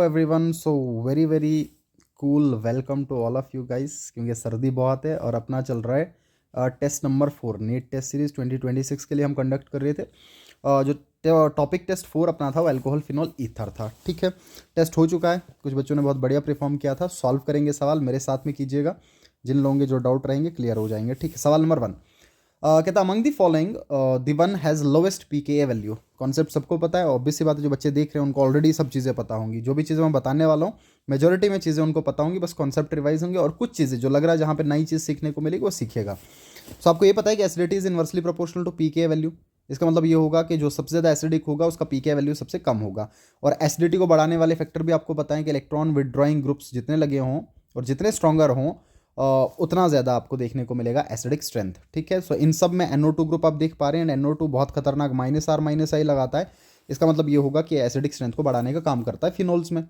Everyone, so very very cool welcome to all of you guys. क्योंकि सर्दी बहुत है और अपना चल रहा है test number 4 NEET test series 2026 के लिए हम कंडक्ट कर रहे थे। जो टॉपिक टेस्ट 4 अपना था वो अल्कोहल फिनॉल ईथर था। ठीक है, टेस्ट हो चुका है, कुछ बच्चों ने बहुत बढ़िया परफॉर्म किया था। सॉल्व करेंगे सवाल, मेरे साथ में कीजिएगा, जिन लोगों के जो डाउट रहेंगे क्लियर हो जाएंगे। ठीक है, सवाल नंबर 1 कहता among the following the one has lowest pKa value. Concept सबको पता है, ऑब्वियस सी बात है, जो बच्चे देख रहे हैं उनको ऑलरेडी सब चीज़ें पता होंगी। जो भी चीज़ें मैं बताने वाला हूँ मेजोरिटी में चीज़ें उनको पता होंगी, बस कॉन्सेप्ट रिवाइज होंगे और कुछ चीज़ें जो लग रहा है जहाँ पे नई चीज़ सीखने को मिलेगी वो सीखेगा। तो आपको ये पता है कि acidity is inversely proportional to pKa value. इसका मतलब ये होगा कि जो सबसे ज़्यादा एसिडिक होगा उसका पीकेए वैल्यू सबसे कम होगा। और एसिडिटी को बढ़ाने वाले फैक्टर भी आपको पता है कि इलेक्ट्रॉन विदड्रॉइंग ग्रुप्स जितने लगे हों और जितने स्ट्रॉन्गर हों उतना ज़्यादा आपको देखने को मिलेगा एसिडिक स्ट्रेंथ। ठीक है, सो इन सब में NO2 ग्रुप आप देख पा रहे हैं, NO2 बहुत खतरनाक -R -I लगाता है। इसका मतलब ये होगा कि एसिडिक स्ट्रेंथ को बढ़ाने का काम करता है फिनोल्स में।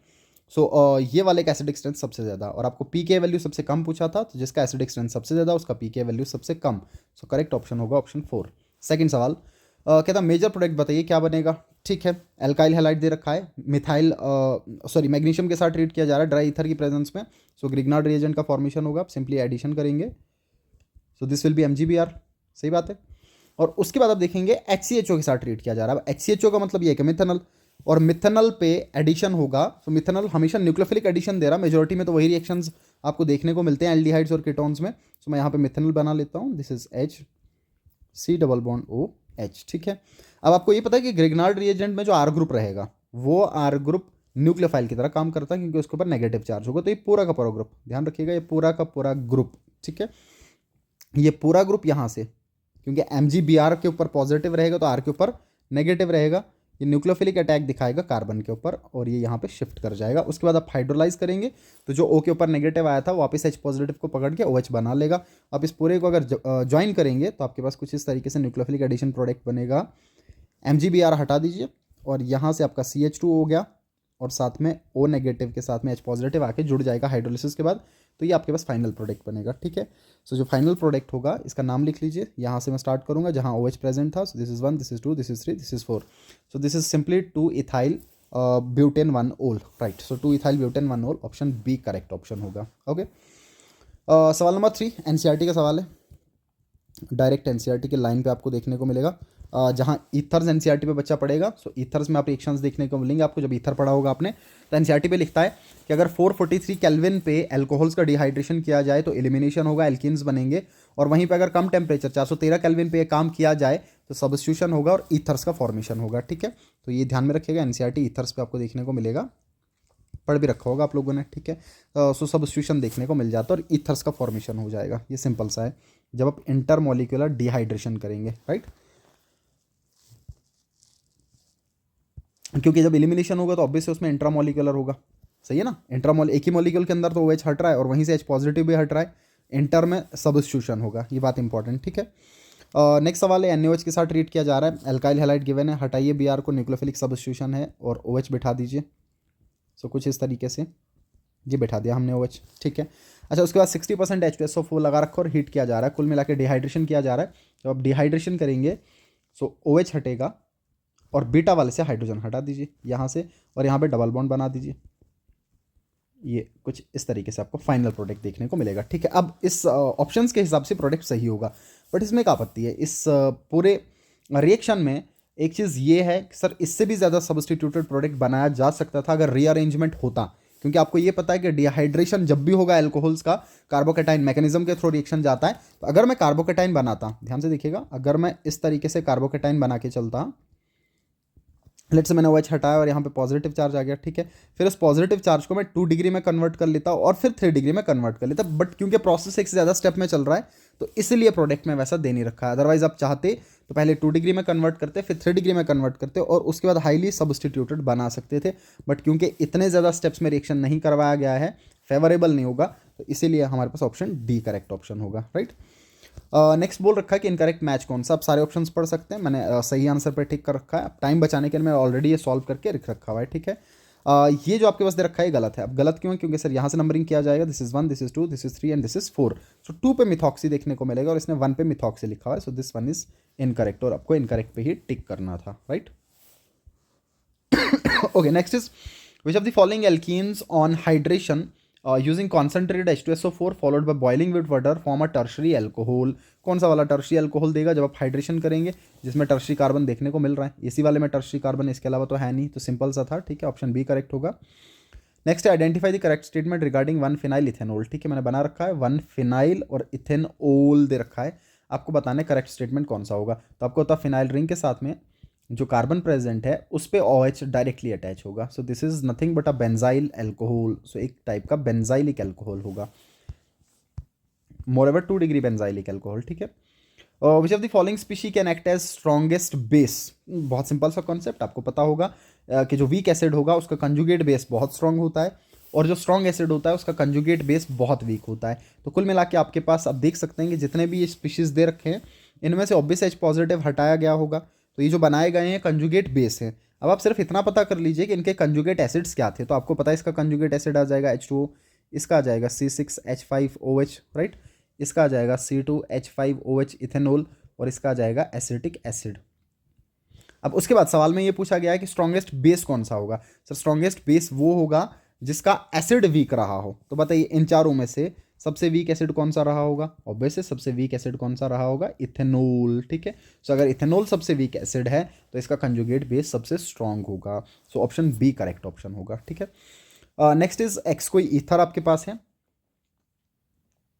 ये वाले का एसिडिक स्ट्रेंथ सबसे ज़्यादा, और आपको पीके वैल्यू सबसे कम पूछा था, तो जिसका एसिडिक स्ट्रेंथ सबसे ज़्यादा उसका पीके वैल्यू सबसे कम। सो करेक्ट ऑप्शन होगा ऑप्शन 4। सेकंड सवाल कहता मेजर प्रोडक्ट बताइए क्या बनेगा। ठीक है, एल्काइल हैलाइड दे रखा है, मिथाइल मैग्नीशियम के साथ ट्रीट किया जा रहा है ड्राई ईथर की प्रेजेंस में। सो ग्रिग्नार्ड रिएजेंट का फॉर्मेशन होगा, आप सिंपली एडिशन करेंगे। सो दिस विल बी MgBr। सही बात है। और उसके बाद आप देखेंगे HCHO के साथ ट्रीट किया जा रहा है। अब HCHO का मतलब ये है कि मिथेनॉल, और मिथेनॉल पे एडिशन होगा। तो मिथेनॉल हमेशा न्यूक्लियोफिलिक एडिशन दे रहा है, मेजोरिटी में तो वही रिएक्शंस आपको देखने को मिलते हैं एल्डिहाइड्स और कीटोन्स में। सो मैं यहाँ पे मिथेनॉल बना लेता हूँ, this is HC double bond OH। ठीक है, अब आपको ये पता है कि ग्रिग्नार्ड रिएजेंट में जो R ग्रुप रहेगा वो R ग्रुप न्यूक्लियोफाइल की तरह काम करता है, क्योंकि उसके ऊपर नेगेटिव चार्ज होगा। तो ये पूरा का पूरा ग्रुप, ध्यान रखिएगा, ये पूरा का पूरा ग्रुप। ठीक है, ये पूरा ग्रुप यहाँ से, क्योंकि MgBr के ऊपर पॉजिटिव रहेगा तो R के ऊपर नेगेटिव रहेगा, ये न्यूक्लियोफिलिक अटैक दिखाएगा कार्बन के ऊपर और ये यहाँ पे शिफ्ट कर जाएगा। उसके बाद आप हाइड्रोलाइज करेंगे तो जो O के ऊपर नेगेटिव आया था वापस H पॉजिटिव को पकड़ के OH बना लेगा। आप इस पूरे को अगर ज्वाइन करेंगे तो आपके पास कुछ इस तरीके से न्यूक्लियोफिलिक एडिशन प्रोडक्ट बनेगा। MgBr हटा दीजिए और यहाँ से आपका CH2 हो गया और साथ में O नेगेटिव के साथ में H पॉजिटिव आके जुड़ जाएगा हाइड्रोलिसिस के बाद। तो ये आपके पास फाइनल प्रोडक्ट बनेगा। ठीक है, सो जो फाइनल प्रोडक्ट होगा इसका नाम लिख लीजिए। यहाँ से मैं स्टार्ट करूँगा जहाँ OH प्रेजेंट था। सो this is 1, this is 2, this is 3, this is 4। So this is simply 2 ethyl butane 1 ओल। राइट, सो 2 इथाइल ब्यूटेन 1 ओल, ऑप्शन बी करेक्ट ऑप्शन होगा। ओके, सवाल नंबर 3 NCERT का सवाल है। डायरेक्ट NCERT के लाइन पे आपको देखने को मिलेगा। जहाँ ईथर्स NCERT पे बच्चा पढ़ेगा, सो ईथर्स में आप रिएक्शंस देखने को मिलेंगे आपको। जब ईथर पढ़ा होगा आपने तो NCERT पे लिखता है कि अगर 443 केल्विन पे एल्कोहल्स का डिहाइड्रेशन किया जाए तो एलिमिनेशन होगा, एल्किन्स बनेंगे। और वहीं पे अगर कम टेम्परेचर 413 केल्विन पे काम किया जाए तो सब्स्टिट्यूशन होगा और ईथर्स का फॉर्मेशन होगा। ठीक है, तो ये ध्यान में रखिएगा, NCERT ईथर्स पे आपको देखने को मिलेगा, पढ़ भी रखा होगा आप लोगों ने। ठीक है, सो सब्स्टिट्यूशन देखने को मिल जाता है और ईथर्स का फॉर्मेशन हो जाएगा। ये सिंपल सा है जब आप इंटरमोलिकुलर डिहाइड्रेशन करेंगे। राइट, क्योंकि जब एलिमिनेशन होगा तो ऑब्वियसली उसमें इंट्रामोलिकुलर होगा। सही है ना, इंट्रामोल एक ही मॉलिक्यूल के अंदर तो OH हट रहा है और वहीं से H पॉजिटिव भी हट रहा है, इंटर में सब्स्टिट्यूशन होगा, ये बात इंपॉर्टेंट। ठीक है, नेक्स्ट सवाल है NaOH के साथ ट्रीट किया जा रहा है, एल्काइल हैलाइड गिवन है, हटाइए Br को, न्यूक्लियोफिलिक सब्स्टिट्यूशन है और OH बिठा दीजिए। सो कुछ इस तरीके से ये बिठा दिया हमने OH। ठीक है, अच्छा उसके बाद 60% H2SO4 लगा रखा और हीट किया जा रहा है, कुल मिला के डिहाइड्रेशन किया जा रहा है। तो अब डिहाइड्रेशन करेंगे सो OH हटेगा और बीटा वाले से हाइड्रोजन हटा दीजिए यहाँ से, और यहाँ पे डबल बॉन्ड बना दीजिए। ये कुछ इस तरीके से आपको फाइनल प्रोडक्ट देखने को मिलेगा। ठीक है, अब इस ऑप्शंस के हिसाब से प्रोडक्ट सही होगा, बट इसमें एक आपत्ति है। इस पूरे रिएक्शन में एक चीज़ ये है कि सर इससे भी ज़्यादा सब्स्टिट्यूटेड प्रोडक्ट बनाया जा सकता था अगर रीअरेंजमेंट होता, क्योंकि आपको ये पता है कि डिहाइड्रेशन जब भी होगा एल्कोहल्स का कार्बोकेटाइन मैकेनिज्म के थ्रू रिएक्शन जाता है। तो अगर मैं कार्बोकेटाइन बनाता, ध्यान से देखिएगा, अगर मैं इस तरीके से कार्बोकेटाइन बना के चलता, लेट से मैंने OH हटाया और यहाँ पे पॉजिटिव चार्ज आ गया। ठीक है, फिर उस पॉजिटिव चार्ज को मैं 2 डिग्री में कन्वर्ट कर लेता और फिर 3 डिग्री में कन्वर्ट कर लेता, बट क्योंकि प्रोसेस एक से ज़्यादा स्टेप में चल रहा है तो इसलिए प्रोडक्ट में वैसा दे नहीं रखा है। अदरवाइज आप चाहते तो पहले 2 डिग्री में कन्वर्ट करते, फिर 3 डिग्री में कन्वर्ट करते और उसके बाद हाईली सब्स्टिट्यूटेड बना सकते थे, बट क्योंकि इतने ज़्यादा स्टेप्स में रिएक्शन नहीं करवाया गया है, फेवरेबल नहीं होगा, तो इसीलिए हमारे पास ऑप्शन डी करेक्ट ऑप्शन होगा। राइट, नेक्स्ट बोल रखा है कि इनकरेक्ट मैच कौन सा। आप सारे ऑप्शंस पढ़ सकते हैं, मैंने सही आंसर पे टिक कर रखा है। टाइम बचाने के लिए मैं ऑलरेडी ये सॉल्व करके रख रखा हुआ है। ठीक है, ये जो आपके पास दे रखा है गलत है। अब गलत क्यों है, क्योंकि सर यहाँ से नंबरिंग किया जाएगा, this is 1, this is 2, this is 3 and this is 4। सो 2 पे मिथॉक्सी देखने को मिलेगा और इसने 1 पे मिथॉक्सी लिखा हुआ है, सो दिस 1 इज इनकरेक्ट और आपको इनकरेक्ट पे ही टिक करना था। Right, okay, next is which of the following alkenes on hydration using concentrated H2SO4 followed by boiling with water form a tertiary alcohol. कौन सा वाला टर्शरी एल्कोहल देगा जब आप हाइड्रेशन करेंगे, जिसमें टर्शरी कार्बन देखने को मिल रहा है? इसी वाले में टर्शरी कार्बन, इसके अलावा तो है नहीं, तो सिंपल सा था, ठीक है, ऑप्शन बी करेक्ट होगा। नेक्स्ट है identify the correct statement regarding 1 phenyl ethanol. ठीक है, मैंने बना रखा है 1 फिनाइल और इथेनॉल दे रखा है, आपको बताना है करेक्ट स्टेटमेंट कौन सा होगा। तो आपको होता है फिनाइल रिंग के साथ में जो कार्बन प्रेजेंट है उस पे OH डायरेक्टली अटैच होगा, so this is nothing but a benzyl alcohol. So एक टाइप का बेंजाइलिक एल्कोहल होगा, moreover 2 degree benzylic alcohol. ठीक है, which of the following species can act as strongest base. बहुत सिंपल सा concept, आपको पता होगा कि जो वीक एसिड होगा उसका कंजुगेट बेस बहुत स्ट्रांग होता है और जो स्ट्रॉन्ग एसिड होता है उसका कंजुगेट बेस बहुत वीक होता है। तो कुल मिला के आपके पास आप देख सकते हैं कि जितने भी ये स्पीशीज दे रखे हैं इनमें से ऑब्वियस H पॉजिटिव हटाया गया होगा, तो ये जो बनाए गए हैं कंजुगेट बेस हैं। अब आप सिर्फ इतना पता कर लीजिए कि इनके कंजुगेट एसिड्स क्या थे, तो आपको पता है इसका कंजुगेट एसिड आ जाएगा H2O, इसका आ जाएगा C6H5OH, राइट, इसका आ जाएगा C2H5OH इथेनॉल और इसका आ जाएगा एसिटिक एसिड। अब उसके बाद सवाल में ये पूछा गया है कि स्ट्रॉन्गेस्ट बेस कौन सा होगा। सर स्ट्रॉन्गेस्ट बेस वो होगा जिसका एसिड वीक रहा हो। तो बताइए इन चारों में से सबसे वीक एसिड कौन सा रहा होगा? ऑब्वियसली सबसे वीक एसिड कौन सा रहा होगा? इथेनॉल। ठीक है, सो अगर इथेनॉल सबसे वीक एसिड है तो इसका कंजुगेट बेस सबसे स्ट्रॉन्ग होगा, so option B correct option होगा। ठीक है, नेक्स्ट इज एक्स, कोई ईथर आपके पास है,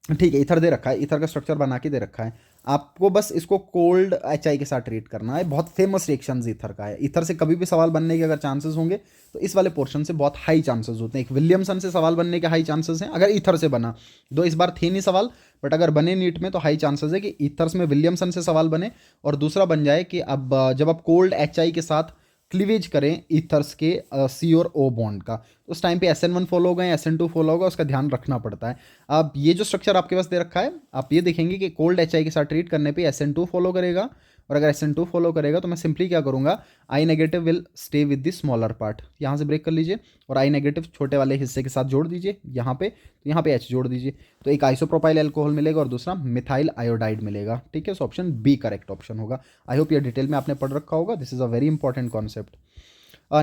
ठीक है, ईथर दे रखा है, ईथर का स्ट्रक्चर बना के दे रखा है, आपको बस इसको कोल्ड HI के साथ ट्रीट करना है। बहुत फेमस रिएक्शन ईथर का है, ईथर से कभी भी सवाल बनने के अगर चांसेस होंगे तो इस वाले पोर्शन से बहुत हाई चांसेस होते हैं। एक विलियमसन से सवाल बनने के हाई चांसेस हैं अगर ईथर से बना, दो इस बार थे नहीं सवाल, बट अगर बने नीट में तो हाई चांसेस है कि ईथर्स में विलियमसन से सवाल बने। और दूसरा बन जाए कि अब जब आप कोल्ड HI के साथ क्लीवेज करें ईथर्स के C और O बॉन्ड का, तो उस टाइम पे SN1 फॉलो होगा या SN2 फॉलो होगा, उसका ध्यान रखना पड़ता है। अब ये जो स्ट्रक्चर आपके पास दे रखा है, आप ये देखेंगे कि कोल्ड HI के साथ ट्रीट करने पे SN2 फॉलो करेगा, और अगर SN2 फॉलो करेगा तो मैं सिंपली क्या करूँगा, I negative will stay with the smaller part, यहाँ से ब्रेक कर लीजिए और I नेगेटिव छोटे वाले हिस्से के साथ जोड़ दीजिए यहाँ पे, तो यहाँ पे H जोड़ दीजिए, तो एक आइसोप्रोपाइल एल्कोहल मिलेगा और दूसरा मिथाइल आयोडाइड मिलेगा। ठीक है, so option B correct option होगा। आई होप ये डिटेल में आपने पढ़ रखा होगा, this is a very important concept.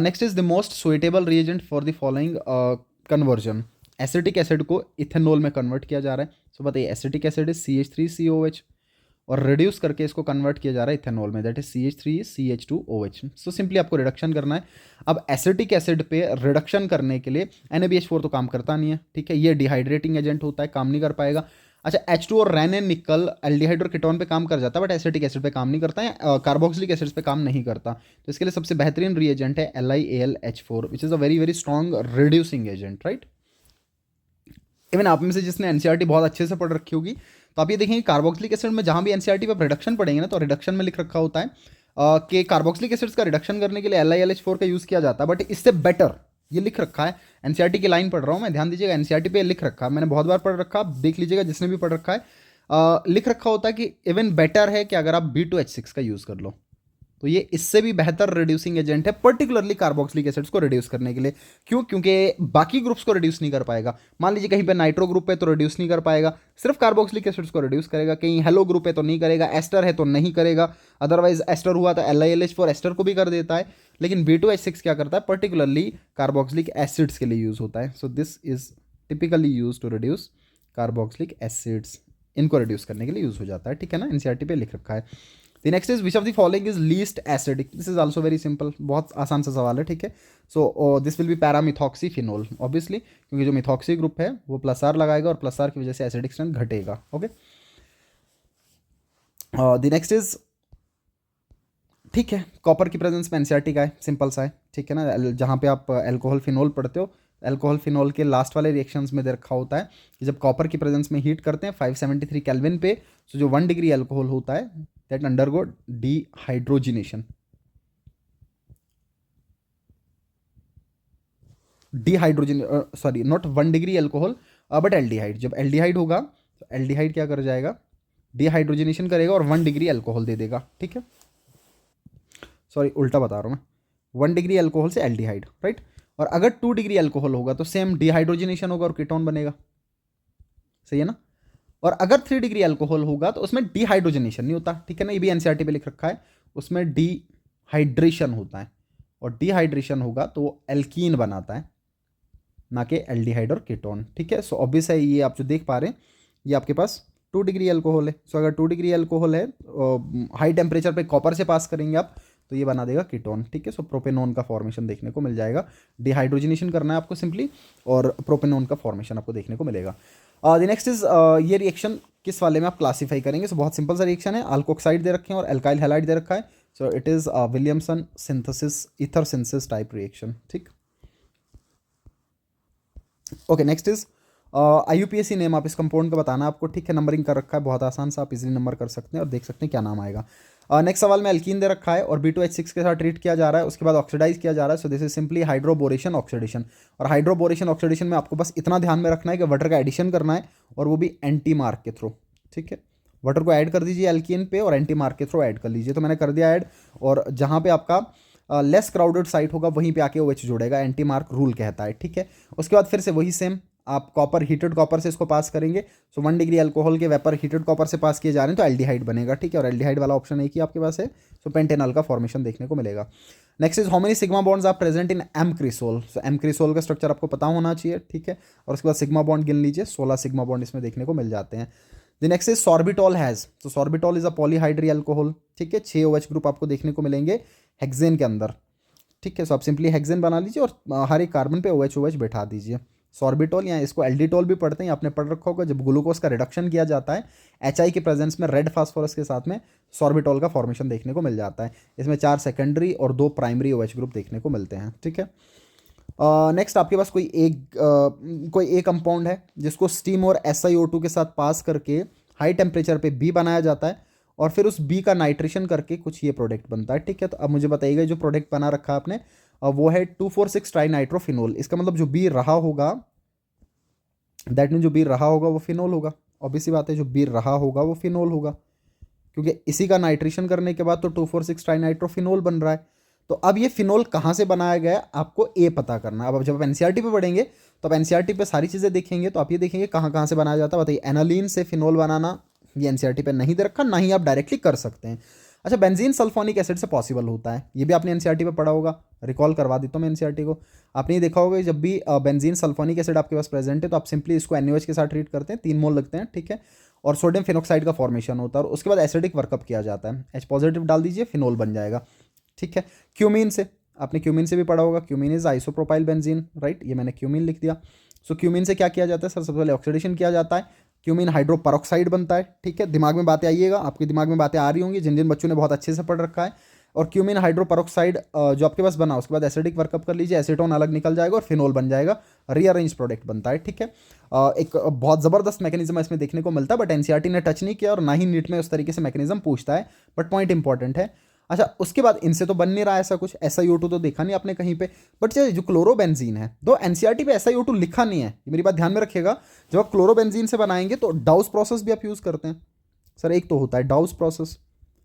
Next is the most suitable reagent for the following conversion. Acetic acid को इथेनॉल में कन्वर्ट किया जा रहा है, सो बताइए एसिटिक एसिड इज CH3COH और रिड्यूस करके इसको कन्वर्ट किया जा रहा है इथेनॉल में, that is CH3CH2OH। So simply आपको रिडक्शन करना है। अब एसिटिक एसिड पे रिडक्शन करने के लिए NaBH4 तो काम करता नहीं है, ठीक है, ये डिहाइड्रेटिंग एजेंट होता है, काम नहीं कर पाएगा। अच्छा H2 और रेन एंड निकल एल्डिहाइड और कीटोन पे काम कर जाता है, बट एसिटिक एसिड पे काम नहीं करता है, कार्बोक्सिलिक एसिड पे काम नहीं करता। तो इसके लिए सबसे बेहतरीन रिएजेंट है LiAlH4 which is a very very strong reducing agent, right. Even आप में से जिसने NCERT बहुत अच्छे से पढ़ रखी होगी तो आप ये देखेंगे कार्बोक्सिलिक एसिड में जहां भी NCERT पे रिडक्शन पढ़ेंगे ना, तो रिडक्शन में लिख रखा होता है कि कार्बोक्सिलिक एसिड्स का रिडक्शन करने के लिए LiLH4 का यूज़ किया जाता है, बट इससे बेटर ये लिख रखा है। NCERT की लाइन पढ़ रहा हूँ मैं, ध्यान दीजिएगा, NCERT पे लिख रखा है, मैंने बहुत बार पढ़ रखा, आप देख लीजिएगा जिसने भी पढ़ रखा है, लिख रखा होता है कि इवन बेटर है कि अगर आप B2H6 का यूज़ कर लो, तो ये इससे भी बेहतर रिड्यूसिंग एजेंट है, पर्टिकुलरली कार्बोक्सिलिक एसिड्स को रिड्यूस करने के लिए। क्यों? क्योंकि बाकी ग्रुप्स को रिड्यूस नहीं कर पाएगा। मान लीजिए कहीं पे नाइट्रो ग्रुप है तो रिड्यूस नहीं कर पाएगा, सिर्फ कार्बोक्सिलिक एसिड्स को रिड्यूस करेगा। कहीं हेलो ग्रुप है तो नहीं करेगा, एस्टर है तो नहीं करेगा, अदरवाइज एस्टर हुआ तो LiLH4 एस्टर को भी कर देता है, लेकिन B2H6 क्या करता है, पर्टिकुलरली कार्बोक्सिलिक एसिड्स के लिए यूज होता है। So this is typically use to reduce carboxylic acids, इनको रिड्यूस करने के लिए यूज हो जाता है, ठीक है ना, NCERT पे लिख रखा है। The next is which of the following is least acidic? This is also very simple, बहुत आसान सा सवाल है, ठीक है। So this will be paramethoxyphenol, obviously, क्योंकि जो मिथॉक्सी ग्रुप है वो +R लगाएगा और +R की वजह से एसिडिक स्ट्रेंथ घटेगा, ओके। द नेक्स्ट इज, ठीक है, कॉपर की प्रेजेंस में NCERT का है, सिंपल सा है, ठीक है ना। जहाँ पे आप एल्कोहल फिनोल पढ़ते हो, एल्कोहल फिनोल के लास्ट वाले रिएक्शंस में दे रखा होता है कि जब कॉपर की प्रेजेंस में हीट करते हैं 573 केल्विन पे, तो जो 1 डिग्री एल्कोहल होता है that undergo dehydrogenation, sorry not 1 degree alcohol but aldehyde, जब एल्डिहाइड होगा तो एल्डिहाइड क्या कर जाएगा, डिहाइड्रोजिनेशन करेगा और 1 डिग्री एल्कोहल दे देगा, ठीक है, सॉरी उल्टा बता रहा हूँ मैं, 1 डिग्री एल्कोहल से एल्डिहाइड, राइट। और अगर 2 डिग्री एल्कोहल होगा तो सेम डिहाइड्रोजिनेशन होगा और कीटोन बनेगा, सही है ना। और अगर 3 डिग्री एल्कोहल होगा तो उसमें डिहाइड्रोजनेशन नहीं होता, ठीक है ना, ये भी NCERT पे लिख रखा है, उसमें डिहाइड्रेशन होता है, और डिहाइड्रेशन होगा तो वो एल्कीन बनाता है, ना कि एल्डिहाइड और कीटोन, ठीक है। सो ऑब्वियस है, ये आप जो देख पा रहे हैं ये आपके पास 2 डिग्री एल्कोहल है। सो अगर 2 डिग्री एल्कोहल है, हाई टेम्परेचर पे कॉपर से पास करेंगे आप तो ये बना देगा कीटोन, ठीक है। सो प्रोपेनोन का फॉर्मेशन देखने को मिल जाएगा, डिहाइड्रोजनेशन करना है आपको सिंपली, और प्रोपेनोन का फॉर्मेशन आपको देखने को मिलेगा। द नेक्स्ट इज, ये रिएक्शन किस वाले में आप क्लासीफाई करेंगे? सो बहुत सिंपल सा रिएक्शन है, अल्कोक्साइड दे रखे हैं और एल्काइल हैलाइड दे रखा है। So it is Williamson synthesis ether synthesis type reaction, ठीक। Okay, next is IUPAC name, आप इस कंपाउंड का बताना आपको, ठीक है। नंबरिंग कर रखा है, बहुत आसान सा, आप इजीली नंबर कर सकते हैं और देख सकते हैं क्या नाम आएगा। नेक्स्ट सवाल में एल्कीन दे रखा है और B2H6 के साथ ट्रीट किया जा रहा है, उसके बाद ऑक्सीडाइज किया जा रहा है। So this is simply hydroboration oxidation. और हाइड्रोबोरेशन ऑक्सीडेशन में आपको बस इतना ध्यान में रखना है कि वाटर का एडिशन करना है, और वो भी एंटी मार्क के थ्रू, ठीक है। वाटर को ऐड कर दीजिए एल्कीन पे और एंटी मार्क के थ्रू ऐड कर लीजिए। तो मैंने कर दिया ऐड, और जहाँ पे आपका लेस क्राउडेड साइट होगा वहीं पे आके OH जोड़ेगा, एंटी मार्क रूल कहता है, ठीक है। उसके बाद फिर से वही सेम, आप कॉपर, हीटेड कॉपर से इसको पास करेंगे। सो 1 डिग्री अल्कोहल के वेपर हीटेड कॉपर से पास किए जा रहे हैं तो एल्डिहाइड बनेगा, ठीक है। और एल्डिहाइड वाला ऑप्शन एक ही आपके पास है, सो पेंटेनॉल का फॉर्मेशन देखने को मिलेगा। Next is how many sigma bonds are present in M cresol. So M cresol का स्ट्रक्चर आपको पता होना चाहिए, ठीक है। और उसके बाद सिग्मा बॉन्ड गिन लीजिए, 16 सिग्मा बॉन्ड इसमें देखने को मिल जाते हैं। The next is sorbitol has, तो सॉर्बिटॉल इज अ पॉलीहाइड्री अल्कोहल, ठीक है। 6 OH ग्रुप आपको देखने को मिलेंगे हेक्सेन के अंदर, ठीक है। सो आप सिंपली हेक्सेन बना लीजिए और हर एक कार्बन पे OH बैठा दीजिए। सॉर्बिटॉल, या इसको एल्डिटॉल भी पढ़ते हैं, आपने पढ़ रखा होगा, जब ग्लूकोज का रिडक्शन किया जाता है HI के प्रेजेंस में रेड फास्फोरस के साथ में, सॉर्बिटॉल का फॉर्मेशन देखने को मिल जाता है। इसमें 4 सेकेंडरी और 2 प्राइमरी OH ग्रुप देखने को मिलते हैं, ठीक है। नेक्स्ट आपके पास कोई एक कंपाउंड है जिसको स्टीम और SiO2 के साथ पास करके हाई टेम्परेचर पे B बनाया जाता है, और फिर उस B का नाइट्रेशन करके कुछ ये प्रोडक्ट बनता है, ठीक है। तो अब मुझे बताइएगा जो प्रोडक्ट बना रखा है आपने, वो है 2,4,6 ट्राइनाइट्रोफिनोल। इसका मतलब जो B रहा होगा, दैट मीन जो B रहा होगा वो फिनोल होगा। ऑब्वियस सी बात है, जो B रहा होगा वो फिनोल होगा, क्योंकि इसी का नाइट्रेशन करने के बाद तो 2,4,6 ट्राइनाइट्रोफिनोल बन रहा है। तो अब ये फिनोल कहाँ से बनाया गया आपको ए पता करना है। अब जब आप NCERT पे पढ़ेंगे तो आप NCERT पे सारी चीज़ें देखेंगे तो आप ये देखेंगे कहाँ कहाँ से बनाया जाता है। बताइए, एनालीन से फिनोल बनाना ये NCERT पे नहीं दे रखा, ना ही आप डायरेक्टली कर सकते हैं। अच्छा, बेंजीन सल्फोनिक एसिड से पॉसिबल होता है, ये भी आपने NCERT पे पढ़ा होगा, रिकॉल करवा देता हूँ मैं NCERT को। आपने ये देखा होगा जब भी बेंजीन सल्फोनिक एसिड आपके पास प्रेजेंट है तो आप सिंपली इसको NaOH के साथ ट्रीट करते हैं, 3 मोल लगते हैं, ठीक है। और सोडियम फिनोक्साइड का फॉर्मेशन होता है और उसके बाद एसिडिक वर्कअप किया जाता है, H पॉजिटिव डाल दीजिए, फिनोल बन जाएगा, ठीक है। क्यूमीन से, आपने क्यूमीन से भी पढ़ा होगा, cumene is isopropyl benzene, right, ये मैंने क्यूमीन लिख दिया। सो क्यूमीन से क्या किया जाता है सर? सबसे पहले ऑक्सीडेशन किया जाता है, क्यूमीन हाइड्रोपरऑक्साइड बनता है, ठीक है। दिमाग में बातें आइएगा, आपके दिमाग में बातें आ रही होंगी जिन जिन बच्चों ने बहुत अच्छे से पढ़ रखा है। और क्यूमीन हाइड्रोपरऑक्साइड जो आपके पास बना, उसके बाद एसिडिक वर्कअप कर लीजिए, एसीटोन अलग निकल जाएगा और फिनोल बन जाएगा, रीअरेंज प्रोडक्ट बनता है, ठीक है। एक बहुत ज़बरदस्त मैकेनिज्म इसमें देखने को मिलता है, बट NCERT ने टच नहीं किया और ना ही नीट में उस तरीके से मैकेनिज्म पूछता है, बट पॉइंट इंपॉर्टेंट है। अच्छा, उसके बाद इनसे तो बन नहीं रहा ऐसा कुछ, SiO2 तो देखा नहीं आपने कहीं पे, बट जो क्लोरोबेंजीन है, दो NCERT पे SiO2 लिखा नहीं है, ये मेरी बात ध्यान में रखिएगा। जब आप क्लोरोबेंजीन से बनाएंगे तो डाउस प्रोसेस भी आप यूज़ करते हैं सर, एक तो होता है डाउस प्रोसेस।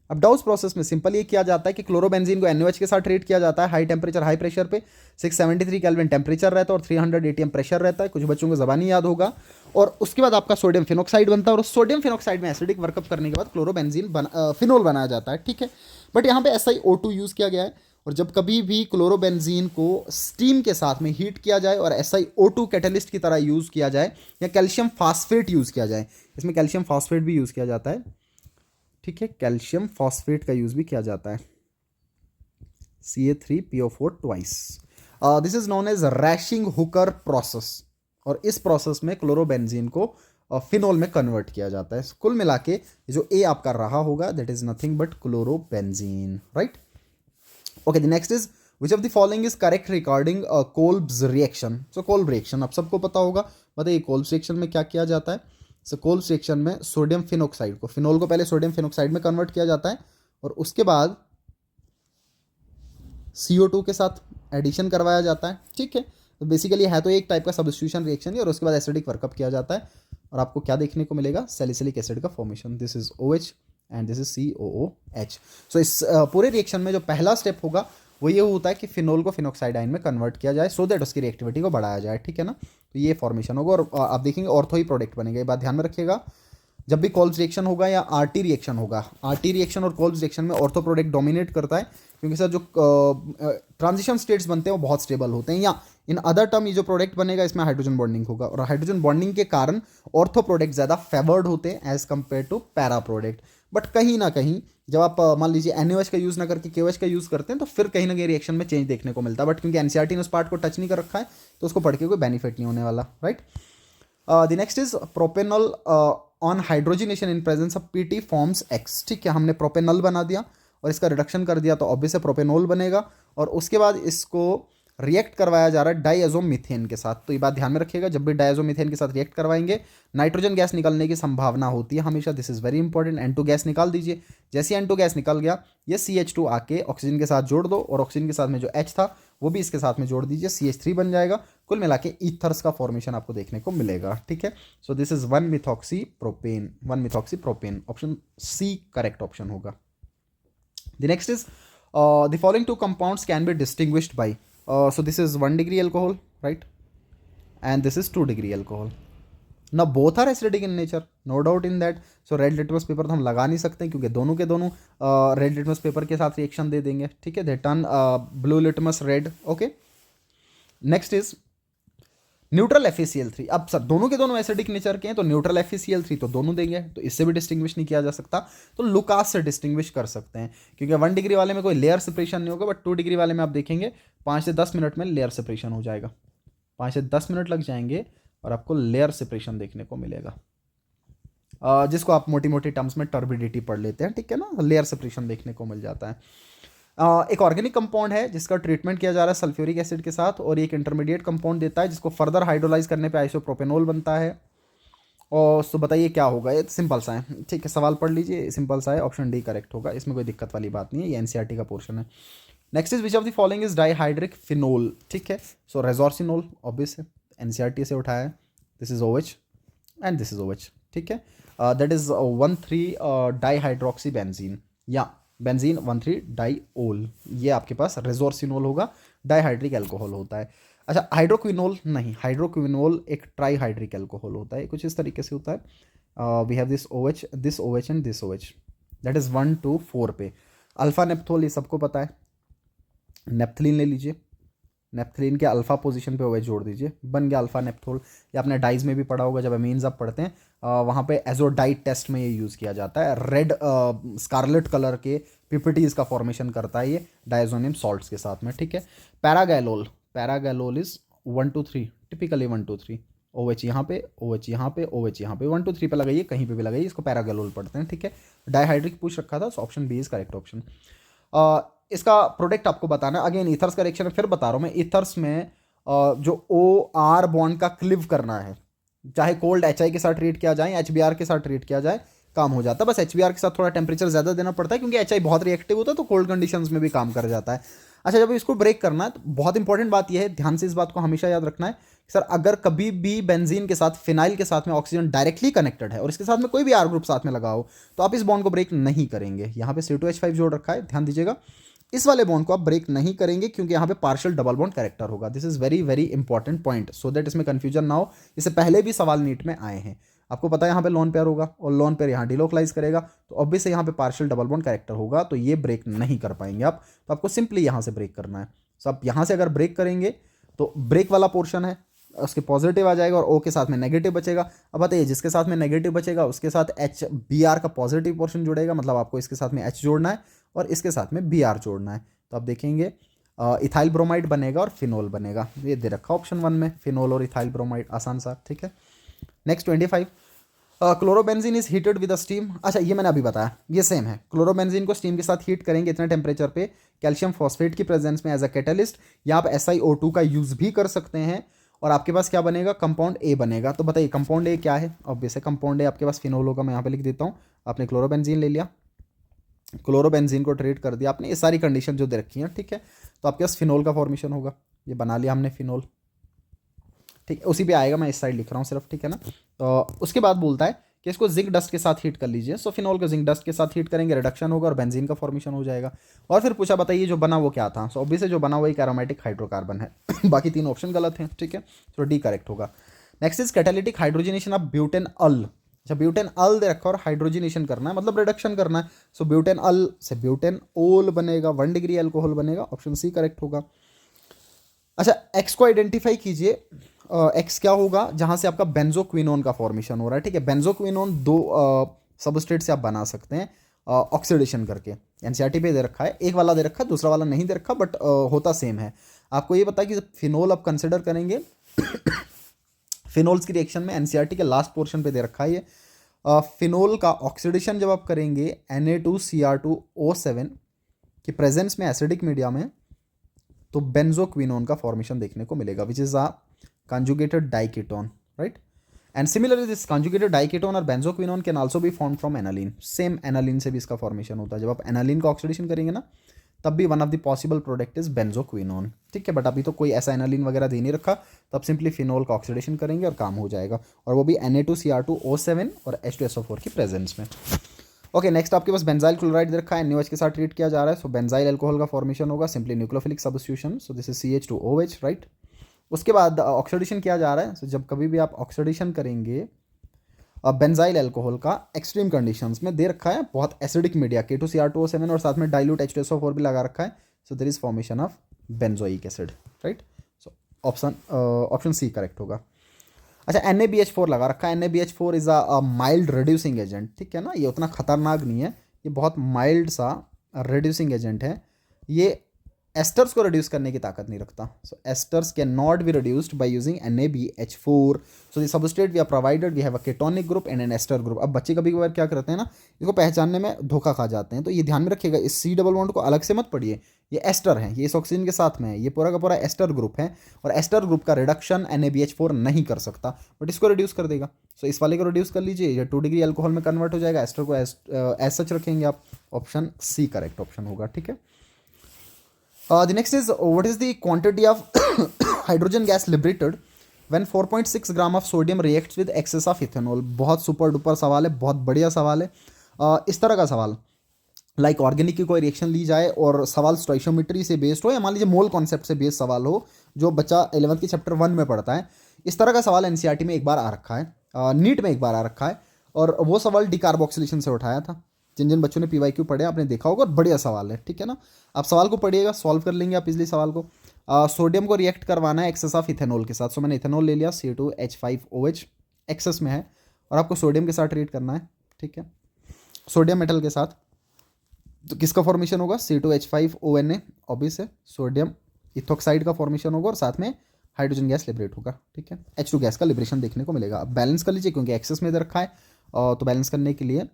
अब डाउस प्रोसेस में सिंपल ये किया जाता है कि क्लोरोबेंजीन को NaOH के साथ ट्रीट किया जाता है हाई टेम्परेचर हाई प्रेशर पे, 673 केल्विन टेम्परेचर रहता है और 300 ATM प्रेशर रहता है, कुछ बच्चों को ज़बानी याद होगा। और उसके बाद आपका सोडियम फिनोक्साइड बनता है और उस सोडियम फिनोक्साइड में एसिडिक वर्कअप करने के बाद क्लोरोबेंजीन फिनोल बनाया जाता है, ठीक है। बट यहाँ पे SiO2 यूज़ किया गया है, और जब कभी भी क्लोरोबेंजीन को स्टीम के साथ में हीट किया जाए और SiO2 कैटलिस्ट की तरह यूज़ किया जाए या कैल्शियम फास्फेट यूज़ किया जाए, इसमें कैल्शियम फास्फेट भी यूज़ किया जाता है, ठीक है, कैल्शियम फॉस्फेट का यूज़ भी किया जाता है, Ca3PO4 twice. This is known as Raschig Hooker process, और इस प्रोसेस में क्लोरोबेंजीन को फिनोल में कन्वर्ट किया जाता है। कुल मिला के जो ए आपका रहा होगा that is nothing but chlorobenzene, right. Okay, the next is which of the following is correct regarding Kolbe's reaction. So Kolb reaction आप सबको पता होगा, बताइए कोल्ब्स रिएक्शन में क्या किया जाता है। सो कोल्ब्स रिएक्शन में सोडियम फिनोक्साइड को, फिनोल को पहले सोडियम फिनोक्साइड में कन्वर्ट किया जाता है और उसके बाद CO2 के साथ एडिशन करवाया जाता है, ठीक है। तो बेसिकली है तो एक टाइप का सब्स्टिट्यूशन रिएक्शन ही, और उसके बाद एसिडिक वर्कअप किया जाता है और आपको क्या देखने को मिलेगा, सैलिसिलिक एसिड का formation. This is OH and this is COOH। सो इस पूरे रिएक्शन में जो पहला स्टेप होगा वो ये होता है कि फिनोल को फिनोक्साइड आयन में कन्वर्ट किया जाए सो दैट उसकी रिएक्टिविटी को बढ़ाया जाए, ठीक है ना। तो ये फॉर्मेशन होगा और आप देखेंगे ऑर्थो ही प्रोडक्ट बनेगा, ये बात ध्यान में रखिएगा। जब भी कॉल्स रिएक्शन होगा या आरटी रिएक्शन होगा, आरटी रिएक्शन और कॉल्स रिएक्शन में ऑर्थो प्रोडक्ट डोमिनेट करता है, क्योंकि सर जो ट्रांजिशन स्टेट्स बनते हैं वो बहुत स्टेबल होते हैं, या इन अदर टर्म ये जो प्रोडक्ट बनेगा इसमें हाइड्रोजन बॉन्डिंग होगा, और हाइड्रोजन बॉन्डिंग के कारण ऑर्थो प्रोडक्ट ज़्यादा फेवर्ड होते हैं as compare to para product. But कहीं ना कहीं जब आप मान लीजिए NaOH का यूज़ ना करके KOH का यूज़ करते हैं तो फिर कहीं ना कहीं रिएक्शन में चेंज देखने को मिलता है, बट क्योंकि NCERT ने उस पार्ट को टच नहीं कर रखा है तो उसको पढ़ के कोई बेनिफिट नहीं होने वाला, right. The next is propanol on hydrogenation in presence of PT forms X। ठीक है, हमने प्रोपेनॉल बना दिया और इसका रिडक्शन कर दिया तो ऑब्वियस है प्रोपेनॉल बनेगा, और उसके बाद इसको रिएक्ट करवाया जा रहा है डाइएज़ोमीथेन के साथ। तो ये बात ध्यान में रखिएगा, जब भी डाइएज़ोमीथेन के साथ रिएक्ट करवाएंगे नाइट्रोजन गैस निकलने की संभावना होती है हमेशा, this is very important. N2 gas निकाल दीजिए, जैसे N2 गैस निकल गया ये CH2 आके ऑक्सीजन के साथ जोड़ दो, और ऑक्सीजन के साथ में जो H था वो भी इसके साथ में जोड़ दीजिए, CH3 बन जाएगा। कुल मिला के ईथर्स का फॉर्मेशन आपको देखने को मिलेगा, ठीक है। So this is 1-methoxypropane, option C correct option होगा। The next is the following two compounds can be distinguished by, so this is 1 degree alcohol, right, and this is 2 degree alcohol. Now both are acidic in nature, no doubt in that. So red litmus paper तो हम लगा नहीं सकते क्योंकि दोनों के दोनों red litmus paper के साथ रिएक्शन दे देंगे, ठीक है। They turn blue litmus red, okay. Next is neutral FeCl3। अब सर दोनों के दोनों एसिडिक नेचर के हैं तो न्यूट्रल FeCl3 तो दोनों देंगे, तो इससे भी डिस्टिंग्विश नहीं किया जा सकता, तो लुकास से डिस्टिंग्विश कर सकते हैं, क्योंकि 1 डिग्री वाले में कोई लेयर सेपरेशन नहीं होगा, बट 2 डिग्री वाले में आप देखेंगे 5 से 10 मिनट में लेयर सेपरेशन हो जाएगा, 5 से 10 मिनट लग जाएंगे और आपको लेयर सेपरेशन देखने को मिलेगा, जिसको आप मोटी मोटी टर्म्स में टर्बिडिटी पढ़ लेते हैं, ठीक है ना। लेयर सेपरेशन देखने को मिल जाता है। एक ऑर्गेनिक कंपाउंड है जिसका ट्रीटमेंट किया जा रहा है सल्फ्यूरिक एसिड के साथ, और एक इंटरमीडिएट कंपाउंड देता है जिसको फर्दर हाइड्रोलाइज करने पे आइसोप्रोपेनॉल बनता है। और तो बताइए क्या होगा, ये सिंपल सा है, ठीक है, सवाल पढ़ लीजिए, सिंपल सा है, ऑप्शन D करेक्ट होगा, इसमें कोई दिक्कत वाली बात नहीं है, ये NCERT का पोर्शन है। Next is which of the following is dihydric phenol, ठीक है। सो रेजोर्सिनोल ऑब्वियस है, NCERT से उठाया है, this is OH and this is OH, ठीक है। दैट इज 1,3 डाइहाइड्रोक्सी बेंजीन, या बेंजीन 1,3 डाइओल, ये आपके पास रेजोर्सिनोल होगा, डाइहाइड्रिक एल्कोहल होता है। अच्छा, हाइड्रोक्विनोल नहीं, हाइड्रोक्विनोल एक ट्राईहाइड्रिक एल्कोहल होता है, कुछ इस तरीके से होता है। We have this OH and this OH, that is 1 to 4 पे। अल्फा नेप्थोल ये सबको पता है, नेप्थलीन ले लीजिए, नेप्थलीन के अल्फा पोजीशन पे OH जोड़ दीजिए, बन गया अल्फा नेप्थोल। ये आपने डाइज में भी पढ़ा होगा, जब अमीन्स आप पढ़ते हैं वहाँ पे एजोडाइट टेस्ट में ये यूज़ किया जाता है, रेड स्कारलेट कलर के PPTs का फॉर्मेशन करता है ये डायजोनियम सॉल्ट्स के साथ में, ठीक है। पैरागैलोल is 1 to 3, typically 1 to 3, OH यहाँ पे, OH यहाँ पे, OH यहाँ पे, 1 to 3 पे लगाइए, कहीं पे भी लगाइए, इसको पैरागैलोल पढ़ते हैं, ठीक है। डाइहाइड्रिक पूछ रखा था, so option B is correct option. इसका प्रोडक्ट आपको बताना है, अगेन ईथर्स का रिएक्शन फिर बता रहा हूँ मैं, ईथर्स में जो OR बॉन्ड का क्लिव करना है, चाहे कोल्ड HI के साथ ट्रीट किया जाए, HBr के साथ ट्रीट किया जाए, काम हो जाता है। बस HBr के साथ थोड़ा टेम्परेचर ज़्यादा देना पड़ता है, क्योंकि HI बहुत रिएक्टिव होता है तो कोल्ड कंडीशंस में भी काम कर जाता है। अच्छा, जब इसको ब्रेक करना है तो बहुत इंपॉर्टेंट बात यह है, ध्यान से इस बात को हमेशा याद रखना है, सर अगर कभी भी बेंजीन के साथ फिनाइल के साथ में ऑक्सीजन डायरेक्टली कनेक्टेड है और इसके साथ में कोई भी R ग्रुप साथ में लगा हो तो आप इस बॉन्ड को ब्रेक नहीं करेंगे। यहाँ पे C2H5 जोड़ रखा है, ध्यान दीजिएगा, इस वाले बॉन्ड को आप ब्रेक नहीं करेंगे क्योंकि यहाँ पे पार्शियल डबल बॉन्ड कैरेक्टर होगा। This is very very important point, so that इसमें कंफ्यूजन ना हो। इससे पहले भी सवाल नीट में आए हैं, आपको पता है यहाँ पे लोन पेयर होगा और लोन पेयर यहाँ डिलोकलाइज करेगा, तो ऑब्वियस यहाँ पे पार्शियल डबल बॉन्ड कैरेक्टर होगा, तो ये ब्रेक नहीं कर पाएंगे आप, तो आपको सिंपली यहाँ से ब्रेक करना है। सो आप यहाँ से अगर ब्रेक करेंगे तो ब्रेक वाला पोर्शन है उसके पॉजिटिव आ जाएगा और O के साथ में नेगेटिव बचेगा। अब बताइए जिसके साथ में नेगेटिव बचेगा उसके साथ HBr का पॉजिटिव पोर्शन जुड़ेगा, मतलब आपको इसके साथ में H जोड़ना है और इसके साथ में Br जोड़ना है, तो आप देखेंगे इथाइल ब्रोमाइड बनेगा और फिनोल बनेगा, ये दे रखा ऑप्शन 1 में, फिनोल और इथाइल ब्रोमाइड, आसान सा, ठीक है। Next 25, chlorobenzene is heated with steam. अच्छा, ये मैंने अभी बताया, ये सेम है, क्लोरोबेंजीन को स्टीम के साथ हीट करेंगे इतने टेम्परेचर पे कैल्शियम फॉस्फेट की प्रेजेंस में एज अ कैटलिस्ट, या आप SiO2 का यूज भी कर सकते हैं और आपके पास क्या बनेगा, कंपाउंड A बनेगा। तो बताइए कंपाउंड A क्या है, ऑब्वियस है कंपाउंड A आपके पास फिनोल होगा, मैं यहाँ पे लिख देता हूँ। आपने क्लोरोबेंजीन ले लिया, क्लोरोबेंजीन को ट्रीट कर दिया आपने, ये सारी कंडीशन जो दे रखी है, ठीक है, तो आपके पास फिनोल का फॉर्मेशन होगा, ये बना लिया हमने फिनोल, ठीक है, उसी पे आएगा, मैं इस साइड लिख रहा हूँ सिर्फ, ठीक है ना। तो उसके बाद बोलता है कि इसको जिंक डस्ट के साथ हीट कर लीजिए, सो फिनोल को जिंक डस्ट के साथ हीट करेंगे, रिडक्शन होगा और बेंजीन का फॉर्मेशन हो जाएगा। और फिर पूछा बताइए जो बना वो क्या था, सो ऑब्वियसली जो बना वो एक एरोमेटिक हाइड्रोकार्बन है बाकी 3 ऑप्शन गलत हैं, ठीक है, तो D करेक्ट होगा। Next is catalytic hydrogenation of butanol, अच्छा, ब्यूटेन अल दे रखा और हाइड्रोजनेशन करना है, मतलब रिडक्शन करना है। सो ब्यूटेन अल से ब्यूटेन ओल बनेगा, 1 डिग्री अल्कोहल बनेगा, ऑप्शन सी करेक्ट होगा। अच्छा, एक्स को आइडेंटिफाई कीजिए। एक्स क्या होगा, जहां से आपका बेंजोक्विनोन का फॉर्मेशन हो रहा है, ठीक है। बेंजोक्विनोन दो सबस्ट्रेट से आप बना सकते हैं ऑक्सीडेशन करके। एनसीईआरटी पे दे रखा है, एक वाला दे रखा है, दूसरा वाला नहीं दे रखा, बट होता सेम है। आपको ये पता है कि फिनोल आप कंसिडर करेंगे फिनोल्स की रिएक्शन में, एनसीईआरटी के लास्ट पोर्शन पे दे रखा है ये। फिनोल का ऑक्सीडेशन जब आप करेंगे Na2Cr2O7 की प्रेजेंस में एसिडिक मीडिया में, तो बेंजोक्विनोन का फॉर्मेशन देखने को मिलेगा, which is a conjugated diketone, right? And similarly, this conjugated diketone और benzoquinone can also be formed from aniline. Same aniline से भी इसका फॉर्मेशन होता है। जब आप एनालिन का ऑक्सीडेशन करेंगे ना, तब भी one of the possible product is benzoquinone, ठीक है। बट अभी तो कोई ऐसा एनालिन वगैरह दे नहीं रखा, तो आप सिंपली फिनोल का ऑक्सीडेशन करेंगे और काम हो जाएगा, और वो भी Na2Cr2O7 और H2SO4 की प्रेजेंस में। ओके, नेक्स्ट आपके पास बेंजाइल क्लोराइड दे रखा है, NaOH के साथ ट्रीट किया जा रहा है। सो बेंजाइल अल्कोहल का फॉर्मेशन होगा, simply nucleophilic substitution, so this is CH2OH, right. उसके बाद ऑक्सीडेशन किया जा रहा है। सो जब कभी भी आप ऑक्सीडेशन करेंगे बेंजाइल अल्कोहल का, एक्सट्रीम कंडीशंस में दे रखा है बहुत एसिडिक मीडिया K2Cr2O7 और साथ में डाइल्यूट H2SO4 भी लगा रखा है। So there is formation of benzoic acid, right. So option C correct होगा। अच्छा, NaBH4 लगा रखा है। NaBH4 is a mild reducing agent, ठीक है ना। ये उतना खतरनाक नहीं है, ये बहुत माइल्ड सा रिड्यूसिंग एजेंट है। ये एस्टर्स को रिड्यूस करने की ताकत नहीं रखता। So esters can not be reduced by using NaBH4। So the substrate we are provided, we have a ketonic group and an ester group. अब बच्चे कभी कभार क्या करते हैं ना, इसको पहचानने में धोखा खा जाते हैं, तो ये ध्यान में रखिएगा, इस C डबल बॉन्ड को अलग से मत पढ़िए, ये एस्टर है, ये इस ऑक्सीजन के साथ में है, ये पूरा का पूरा एस्टर ग्रुप है, और एस्टर ग्रुप का रिडक्शन NaBH4 नहीं कर सकता, बट इसको रिड्यूस कर देगा। सो इस वाले को रिड्यूस कर लीजिए, ये 2 डिग्री अल्कोहल में कन्वर्ट हो जाएगा, एस्टर को एज सच रखेंगे आप। ऑप्शन सी करेक्ट ऑप्शन होगा, ठीक है। The next is, what is the quantity of hydrogen gas liberated when 4.6 gram of sodium reacts with excess of ethanol? बहुत सुपर डुपर सवाल है, बहुत बढ़िया सवाल है। इस तरह का सवाल, लाइक ऑर्गेनिक की कोई रिएक्शन ली जाए और सवाल स्टोइशियोमेट्री से बेस्ड हो, या मान लीजिए मोल कॉन्सेप्ट से बेस्ड सवाल हो, जो बच्चा 11th के चैप्टर 1 में पढ़ता है, इस तरह का सवाल एनसीईआरटी में एक बार आ रखा है, नीट में एक बार आ रखा है, और वो सवाल डिकार्बोक्सिलेशन से उठाया था। जिन जिन बच्चों ने PYQ पढ़े आपने देखा होगा, बढ़िया सवाल है, ठीक है ना। आप सवाल को पढ़िएगा, सॉल्व कर लेंगे आप इजली सवाल को। सोडियम को रिएक्ट करवाना है एक्सेस ऑफ इथेनॉल के साथ। सो मैंने इथेनॉल ले लिया, C2H5OH एक्सेस में है, और आपको सोडियम के साथ ट्रीट करना है, ठीक है, सोडियम मेटल के साथ। तो किसका फॉर्मेशन होगा, C2H5ONa, ऑब्वियस है, सोडियम इथोक्साइड का फॉर्मेशन होगा, और साथ में हाइड्रोजन गैस लिबरेट होगा, ठीक है। H2 गैस का लिबरेशन देखने को मिलेगा। अब बैलेंस कर लीजिए, क्योंकि एक्सेस में दे रखा है, तो बैलेंस करने के लिए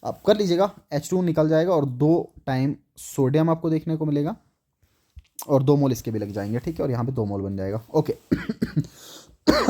आप कर लीजिएगा, H2 निकल जाएगा, और 2 टाइम सोडियम आपको देखने को मिलेगा, और 2 मोल इसके भी लग जाएंगे, ठीक है, और यहाँ पे 2 मोल बन जाएगा, ओके।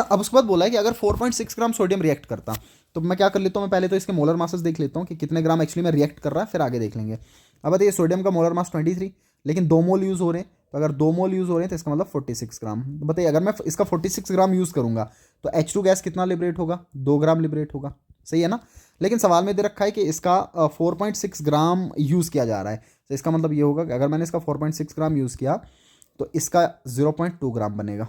अब उसके बाद बोला है कि अगर 4.6 ग्राम सोडियम रिएक्ट करता, तो मैं क्या कर लेता हूँ, मैं पहले तो इसके मोलर मासेस देख लेता हूँ कि कितने ग्राम एक्चुअली में रिएक्ट कर रहा है, फिर आगे देख लेंगे। अब बताइए, सोडियम का मोलर मास 23, लेकिन 2 मोल यूज़ हो रहे हैं, तो अगर 2 मोल यूज़ हो रहे हैं तो इसका मतलब 46 ग्राम। तो बताइए, अगर मैं इसका 46 ग्राम यूज़ करूँगा तो H2 गैस कितना लिबरेट होगा, 2 ग्राम लिबरेट होगा, सही है ना। लेकिन सवाल में दे रखा है कि इसका 4.6 ग्राम यूज़ किया जा रहा है, तो इसका मतलब ये होगा कि अगर मैंने इसका 4.6 ग्राम यूज़ किया तो इसका 0.2 ग्राम बनेगा,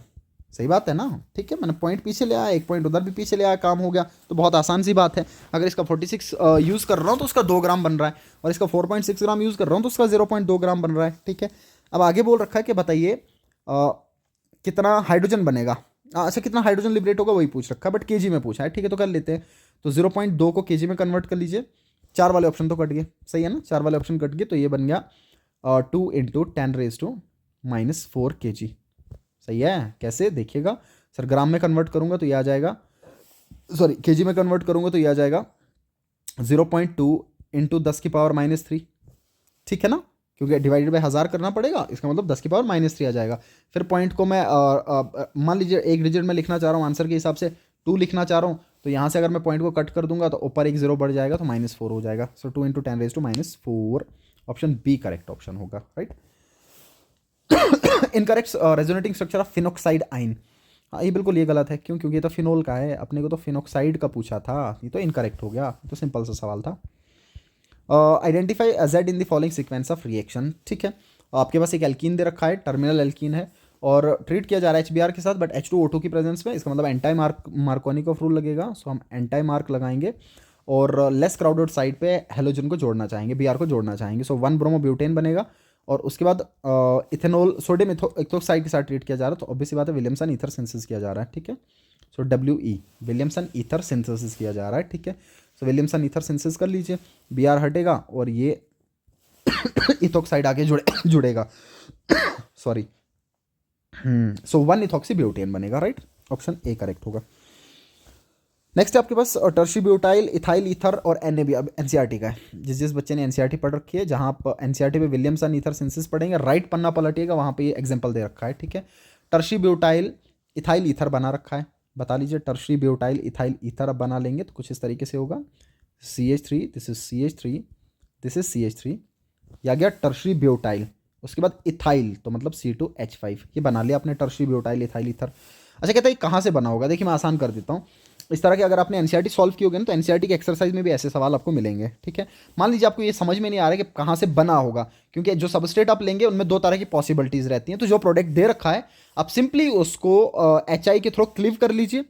सही बात है ना, ठीक है। मैंने पॉइंट पीछे ले आया, एक पॉइंट उधर भी पीछे ले आया, काम हो गया। तो बहुत आसान सी बात है, अगर इसका 46 यूज़ कर रहा हूँ तो उसका 2 ग्राम बन रहा है, और इसका 4.6 ग्राम यूज़ कर रहा हूँ तो उसका 0.2 ग्राम बन रहा है, ठीक है। अब आगे बोल रखा है कि बताइए कितना हाइड्रोजन बनेगा। अच्छा, कितना हाइड्रोजन लिबरेट होगा वही पूछ रखा है, बट केजी में पूछा है, ठीक है, तो कर लेते हैं। तो 0.2 को केजी में कन्वर्ट कर लीजिए, 4 वाले ऑप्शन तो कट गए, सही है ना, 4 वाले ऑप्शन कट गए, तो ये बन गया 2 × 10⁻⁻⁴ kg, सही है। कैसे देखिएगा सर, ग्राम में कन्वर्ट करूंगा तो ये आ जाएगा, सॉरी केजी में कन्वर्ट करूंगा तो ये आ जाएगा 0.2 × 10⁻³ ठीक है ना, क्योंकि डिवाइडेड बाय 1000 करना पड़ेगा, इसका मतलब 10⁻³ आ जाएगा। फिर पॉइंट को मैं मान लीजिए एक डिजिट में लिखना चाह रहा हूँ, आंसर के हिसाब से 2 लिखना चाह रहा हूँ, तो यहाँ से अगर मैं पॉइंट को कट कर दूंगा तो ऊपर एक 0 बढ़ जाएगा, तो -4 हो जाएगा। सो 2 × 10⁻⁴, ऑप्शन बी करेक्ट ऑप्शन होगा, right. Incorrect resonating structure of phenoxide आइन, हाँ ये बिल्कुल ये गलत है, क्यों, क्योंकि ये तो फिनोल का है, अपने को तो फिनोक्साइड का पूछा था, ये तो इनकरेक्ट हो गया, ये तो सिंपल सा सवाल था। Identify Z in the following sequence of reaction, ठीक है। आपके पास एक एल्कीन दे रखा है, टर्मिनल एल्कीन है, और ट्रीट किया जा रहा है HBr के साथ बट H2O2 की प्रेजेंस में। इसका मतलब एंटाई मार्कोनिकोव रूल लगेगा, सो हम एंटाई मार्क लगाएंगे और लेस क्राउडेड साइड पे हेलोजन को जोड़ना चाहेंगे, Br को जोड़ना चाहेंगे। सो 1 ब्रोमोब्यूटेन बनेगा और उसके बाद इथेनॉल सोडियम इथोक्साइड के साथ ट्रीट किया जा रहा है, तो ऑब्वियसली बात है विलियमसन ईथर सिंथेसिस किया जा रहा है, ठीक है। सो WE विलियमसन ईथर सिंथेसिस किया जा रहा है, ठीक है। सो विलियमसन ईथर सिंथेसिस कर लीजिए, Br हटेगा और ये इथोक्साइड आगे जुड़ेगा सॉरी। सो 1 इथॉक्सी ब्यूटेन बनेगा, राइट। ऑप्शन ए करेक्ट होगा। नेक्स्ट है आपके पास टर्शी ब्यूटाइल इथाइल ईथर और NAB। अब NCERT का है, जिस बच्चे ने NCERT पढ़ रखी है, जहाँ आप NCERT पे विलियमसन ईथर सिंथेसिस पढ़ेंगे, राइट पन्ना पलटिएगा, वहाँ पे ये एग्जांपल दे रखा है, ठीक है। टर्शी ब्यूटाइल इथाइल ईथर बना रखा है, बता लीजिए। टर्शी ब्यूटाइल इथाइल ईथर अब बना लेंगे तो कुछ इस तरीके से होगा, CH3, this is CH3, this is CH3, या गया टर्शी ब्यूटाइल, उसके बाद इथाइल तो मतलब C2H5, ये बना लिया आपने टर्शी ब्यूटाइल इथाइल ईथर। अच्छा कहता है कहाँ से बना होगा, देखिए मैं आसान कर देता हूँ। इस तरह के अगर आपने NCERT सॉल्व किए होगे ना तो NCERT की एक्सरसाइज में भी ऐसे सवाल आपको मिलेंगे, ठीक है। मान लीजिए आपको ये समझ में नहीं आ रहा है कि कहाँ से बना होगा, क्योंकि जो सबस्ट्रेट आप लेंगे उनमें 2 तरह की पॉसिबिलिटीज रहती हैं। तो जो प्रोडक्ट दे रखा है आप सिंपली उसको HI के थ्रू क्लीव कर लीजिए,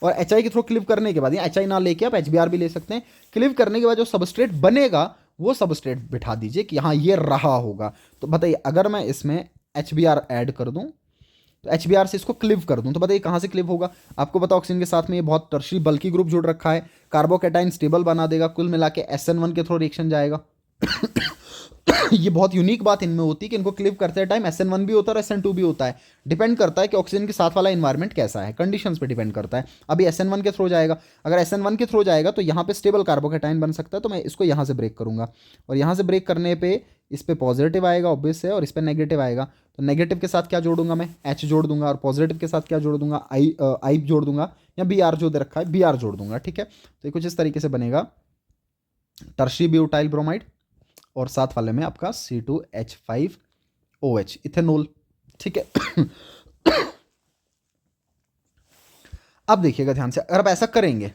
और HI के थ्रू क्लीव करने के बाद, या HI ना लेके आप HBr भी ले सकते हैं, क्लीव करने के बाद जो सबस्ट्रेट बनेगा वो सबस्ट्रेट बिठा दीजिए कि हाँ ये रहा होगा। तो बताइए अगर मैं इसमें HBr ऐड कर दूं तो HBr से इसको क्लिव कर दूं तो बताइए कहाँ से क्लिव होगा। आपको पता ऑक्सीजन के साथ में ये बहुत टर्शरी बल्की ग्रुप जुड़ रखा है, कार्बोकैटाइन स्टेबल बना देगा, कुल मिला के SN1 के थ्रू रिएक्शन जाएगा। ये बहुत यूनिक बात इनमें होती है कि इनको क्लिव करते टाइम SN1 भी होता है और SN2 भी होता है। डिपेंड करता है कि ऑक्सीजन के साथ वाला इन्वायरमेंट कैसा है, कंडीशंस पे डिपेंड करता है। अभी SN1 के थ्रू जाएगा, अगर SN1 के थ्रू जाएगा तो यहाँ पे स्टेबल कार्बोकैटाइन बन सकता है, तो मैं इसको यहाँ से ब्रेक करूंगा, और यहाँ से ब्रेक करने पे इस पे पॉजिटिव आएगा ऑब्वियस है, और इस पे नेगेटिव आएगा। तो नेगेटिव के साथ क्या जोड़ दूंगा मैं, H जोड़ दूंगा, और पॉजिटिव के साथ क्या जोड़ दूंगा, I जोड़ दूंगा, या Br जो दे रखा है Br जोड़ दूंगा, ठीक है। तो ये कुछ इस तरीके से बनेगा टर्शी ब्यूटाइल ब्रोमाइड, और साथ वाले में आपका C2H5OH इथेनॉल, ठीक है। अब देखिएगा ध्यान से, अगर आप ऐसा करेंगे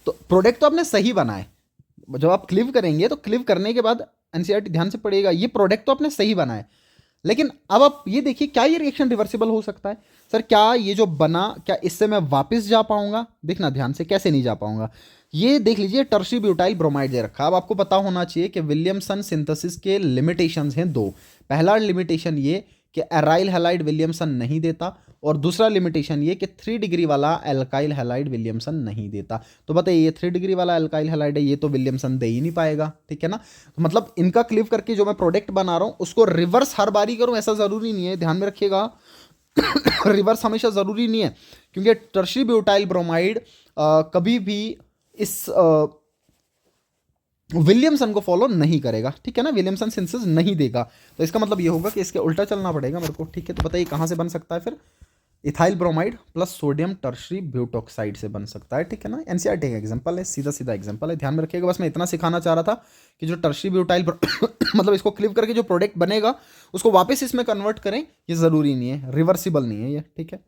तो प्रोडक्ट तो आपने सही बनाए, जब आप क्लिव करेंगे तो क्लिव करने के बाद NCERT ध्यान से पड़ेगा, ये प्रोडक्ट तो आपने सही बनाए, लेकिन अब आप ये देखिए क्या ये रिएक्शन रिवर्सिबल हो सकता है। सर क्या ये जो बना, क्या इससे मैं वापस जा पाऊंगा, देखना ध्यान से, कैसे नहीं जा पाऊंगा। ये देख लीजिए टर्शी ब्यूटाइल ब्रोमाइड दे रखा है। अब आपको पता होना चाहिए कि विलियमसन सिंथेसिस के लिमिटेशंस हैं 2। पहला लिमिटेशन ये कि एराइल हैलाइड विलियमसन नहीं देता, और दूसरा लिमिटेशन ये कि 3 डिग्री वाला एल्काइल हैलाइड विलियमसन नहीं देता। तो बताइए ये 3 डिग्री वाला एल्काइल हैलाइड है, ये तो विलियमसन दे ही नहीं पाएगा, ठीक है ना। तो मतलब इनका क्लिव करके जो मैं प्रोडक्ट बना रहा हूं उसको रिवर्स हर बारी करूं ऐसा जरूरी नहीं है, ध्यान में रखिएगा। रिवर्स हमेशा जरूरी नहीं है, क्योंकि टर्शी ब्यूटाइल ब्रोमाइड कभी भी इस विलियमसन को फॉलो नहीं करेगा, ठीक है ना, विलियमसन सिंथेसिस नहीं देगा। तो इसका मतलब ये होगा कि इसके उल्टा चलना पड़ेगा मेरे को, ठीक है। तो बताइए कहाँ से बन सकता है फिर, ethyl bromide plus sodium tertiary butoxide से बन सकता है, ठीक है ना। NCERT का एग्जांपल है, सीधा सीधा एग्जांपल है, ध्यान में रखिएगा। बस मैं इतना सिखाना चाह रहा था कि जो टर्शरी ब्यूटाइल मतलब इसको क्लिव करके जो प्रोडक्ट बनेगा उसको वापस इसमें कन्वर्ट करें, ये जरूरी नहीं है, रिवर्सिबल नहीं है ये, ठीक है।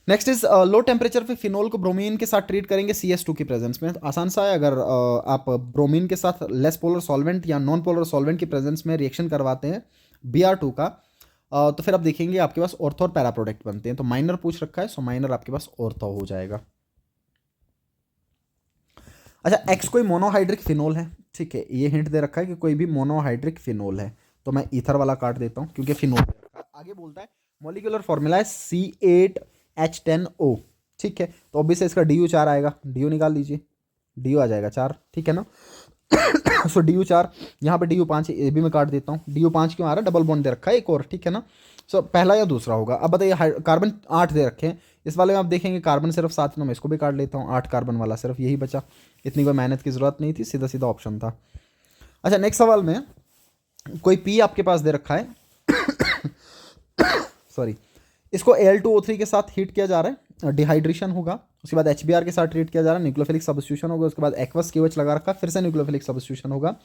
नेक्स्ट इज लो टेम्परेचर पे फिनोल को ब्रोमीन के साथ ट्रीट करेंगे CS2 की प्रेजेंस में। तो आसान सा है, अगर आप ब्रोमीन के साथ लेस पोलर सॉल्वेंट या नॉन पोलर सॉल्वेंट की प्रेजेंस में रिएक्शन करवाते हैं Br2 का, तो फिर आप देखेंगे आपके पास ऑर्थो और पैरा प्रोडक्ट बनते हैं। तो माइनर पूछ रखा है, सो माइनर आपके पास ऑर्थो हो जाएगा। अच्छा X कोई मोनोहाइड्रिक फिनोल है, ठीक है, ये हिंट दे रखा है कि कोई भी मोनोहाइड्रिक फिनोल है, तो मैं ईथर वाला काट देता हूं क्योंकि फिनोल दे रखा है। आगे बोलता है मॉलिक्यूलर फॉर्मूला है C8H10O, ठीक है। तो ऑब्वियसली इसका DU4 आएगा, DU निकाल लीजिए, DU आ जाएगा 4, ठीक है ना। सो DU4, यहाँ पे DU5 ये भी मैं काट देता हूँ। DU5 क्यों आ रहा है, डबल बॉन्ड दे रखा है एक और, ठीक है ना। सो पहला या दूसरा होगा। अब बताइए कार्बन 8 दे रखे हैं, इस वाले में आप देखेंगे कार्बन सिर्फ 7, तो मैं इसको भी काट लेता हूँ, 8 कार्बन वाला सिर्फ यही बचा, इतनी कोई मेहनत की जरूरत नहीं थी, सीधा सीधा ऑप्शन था। अच्छा नेक्स्ट सवाल में कोई P आपके पास दे रखा है सॉरी, इसको Al2O3 के साथ हीट किया जा रहा है, डिहाइड्रेशन होगा, उसके बाद HBr के साथ ट्रीट किया जा रहा है, न्यूक्लियोफिलिक सब्स्टिट्यूशन होगा, उसके बाद एक्वस KOH लगा रखा है, फिर से न्यूक्लियोफिलिक सब्स्टिट्यूशन होगा,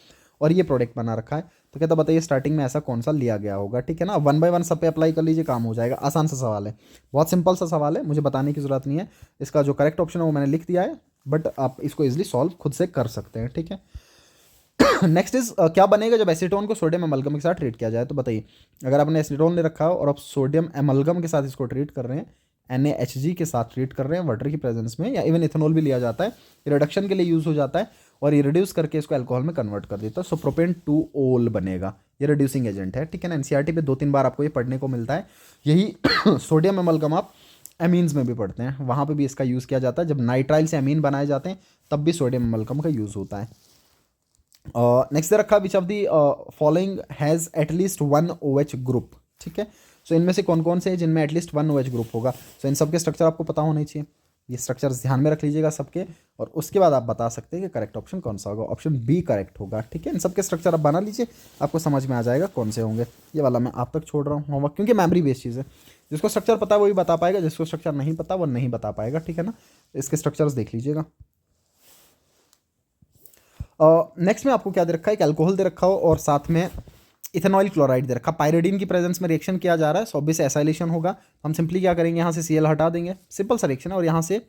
और ये प्रोडक्ट बना रखा है। तो कहता बताइए स्टार्टिंग में ऐसा कौन सा लिया गया होगा, ठीक है ना। 1 by 1 सब पे अप्लाई कर लीजिए, काम हो जाएगा। आसान सा सवाल है, बहुत सिंपल सा सवाल है, मुझे बताने की जरूरत नहीं है। इसका जो करेक्ट ऑप्शन है वो मैंने लिख दिया है, बट आप इसको इजिली सॉल्व खुद से कर सकते हैं, ठीक है। नेक्स्ट इज क्या बनेगा जब एसीटोन को सोडियम एमलगम के साथ ट्रीट किया जाए। तो बताइए, अगर आपने एसीटोन ले रखा हो और आप सोडियम एमलगम के साथ इसको ट्रीट कर रहे हैं, NaHG के साथ ट्रीट कर रहे हैं वाटर की प्रेजेंस में, या इवन इथेनॉल भी लिया जाता है, रिडक्शन के लिए यूज हो जाता है और ये रिड्यूस करके इसको अल्कोहल में कन्वर्ट कर देता है। सो प्रोपेन 2-ओल बनेगा, ये रिड्यूसिंग एजेंट है, ठीक है ना। एनसीईआरटी पे 2-3 बार आपको ये पढ़ने को मिलता है। यही सोडियम एमलगम आप एमीन्स में भी पढ़ते हैं, वहाँ पे भी इसका यूज़ किया जाता है। जब नाइट्राइल से एमीन बनाए जाते हैं तब भी सोडियम एमलगम का यूज़ होता है। नेक्स्ट रखा which of the following has at least 1 OH group, ठीक है। सो इनमें से कौन कौन से हैं जिनमें एटलीस्ट 1 OH ग्रुप होगा। सो इन सबके स्ट्रक्चर आपको पता होने चाहिए, ये स्ट्रक्चर्स ध्यान में रख लीजिएगा सबके, और उसके बाद आप बता सकते हैं कि करेक्ट ऑप्शन कौन सा होगा। ऑप्शन बी करेक्ट होगा, ठीक है। इन सबके स्ट्रक्चर आप बना लीजिए, आपको समझ में आ जाएगा कौन से होंगे। ये वाला मैं आप तक छोड़ रहा हूँ होमवर्क, क्योंकि मेमोरी बेस्ड चीज़ है। जिसको स्ट्रक्चर पता है वही बता पाएगा, जिसको स्ट्रक्चर नहीं पता वो नहीं बता पाएगा, ठीक है ना। इसके स्ट्रक्चर्स देख लीजिएगा। नेक्स्ट में आपको क्या दे रखा है, एक अल्कोहल दे रखा हो और साथ में इथेनॉल क्लोराइड दे रखा, पायरिडीन की प्रेजेंस में रिएक्शन किया जा रहा है। सो ऑब्वियस एसाइलेशन होगा। हम सिंपली क्या करेंगे, यहाँ से Cl हटा देंगे, सिंपल सा रिएक्शन है, और यहाँ से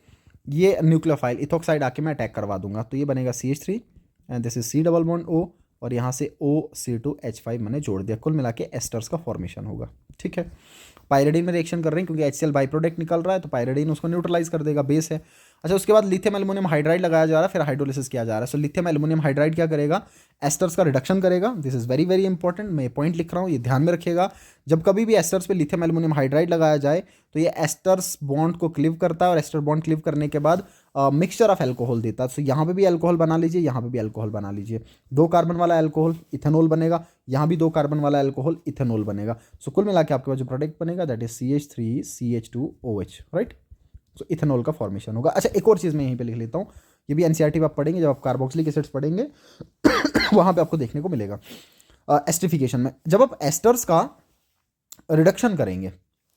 ये न्यूक्लियोफाइल इथोक्साइड आके मैं अटैक करवा दूंगा। तो ये बनेगा CH3 and this is C double bond O, और यहाँ से OC2H5 मैंने जोड़ दिया। कुल मिला के एस्टर्स का फॉर्मेशन होगा, ठीक है। पायरिडीन में रिएक्शन कर रहे हैं क्योंकि HCl बाई प्रोडक्ट निकल रहा है, तो पायरिडीन उसको न्यूट्रलाइज कर देगा, बेस है। अच्छा, उसके बाद लिथियम एल्युमिनियम हाइड्राइड लगाया जा रहा है, फिर हाइड्रोलिसिस किया जा रहा है। सो लिथियम एल्युमिनियम हाइड्राइड क्या करेगा, एस्टर्स का रिडक्शन करेगा। This is very very important, मैं पॉइंट लिख रहा हूँ, ये ध्यान में रखिएगा। जब कभी भी एस्टर्स पे लिथियम एल्युमिनियम हाइड्राइड लगाया जाए तो ये एस्टर्स बॉन्ड को क्लीव करता है, और एस्टर बॉन्ड क्लीव करने के बाद मिक्सचर ऑफ एल्कोहल देता है। सो यहाँ पे भी एल्कोहल बना लीजिए, यहाँ पे भी एल्कोहल बना लीजिए। 2 कार्बन वाला एल्कोहल इथेनॉल बनेगा, यहाँ भी 2 कार्बन वाला एल्कोहल इथेनॉल बनेगा। सो कुल मिला के आपके पास जो प्रोडक्ट बनेगा that is CH3CH2OH, right. So ethanol का फॉर्मेशन होगा। अच्छा, एक और चीज़ मैं यहीं पे लिख लेता हूँ, ये भी एनसीईआरटी में आप पढ़ेंगे, जब आप कार्बोक्सिलिक एसिड्स पढ़ेंगे वहाँ पे आपको देखने को मिलेगा एस्टरिफिकेशन में। जब आप एस्टर्स का रिडक्शन करेंगे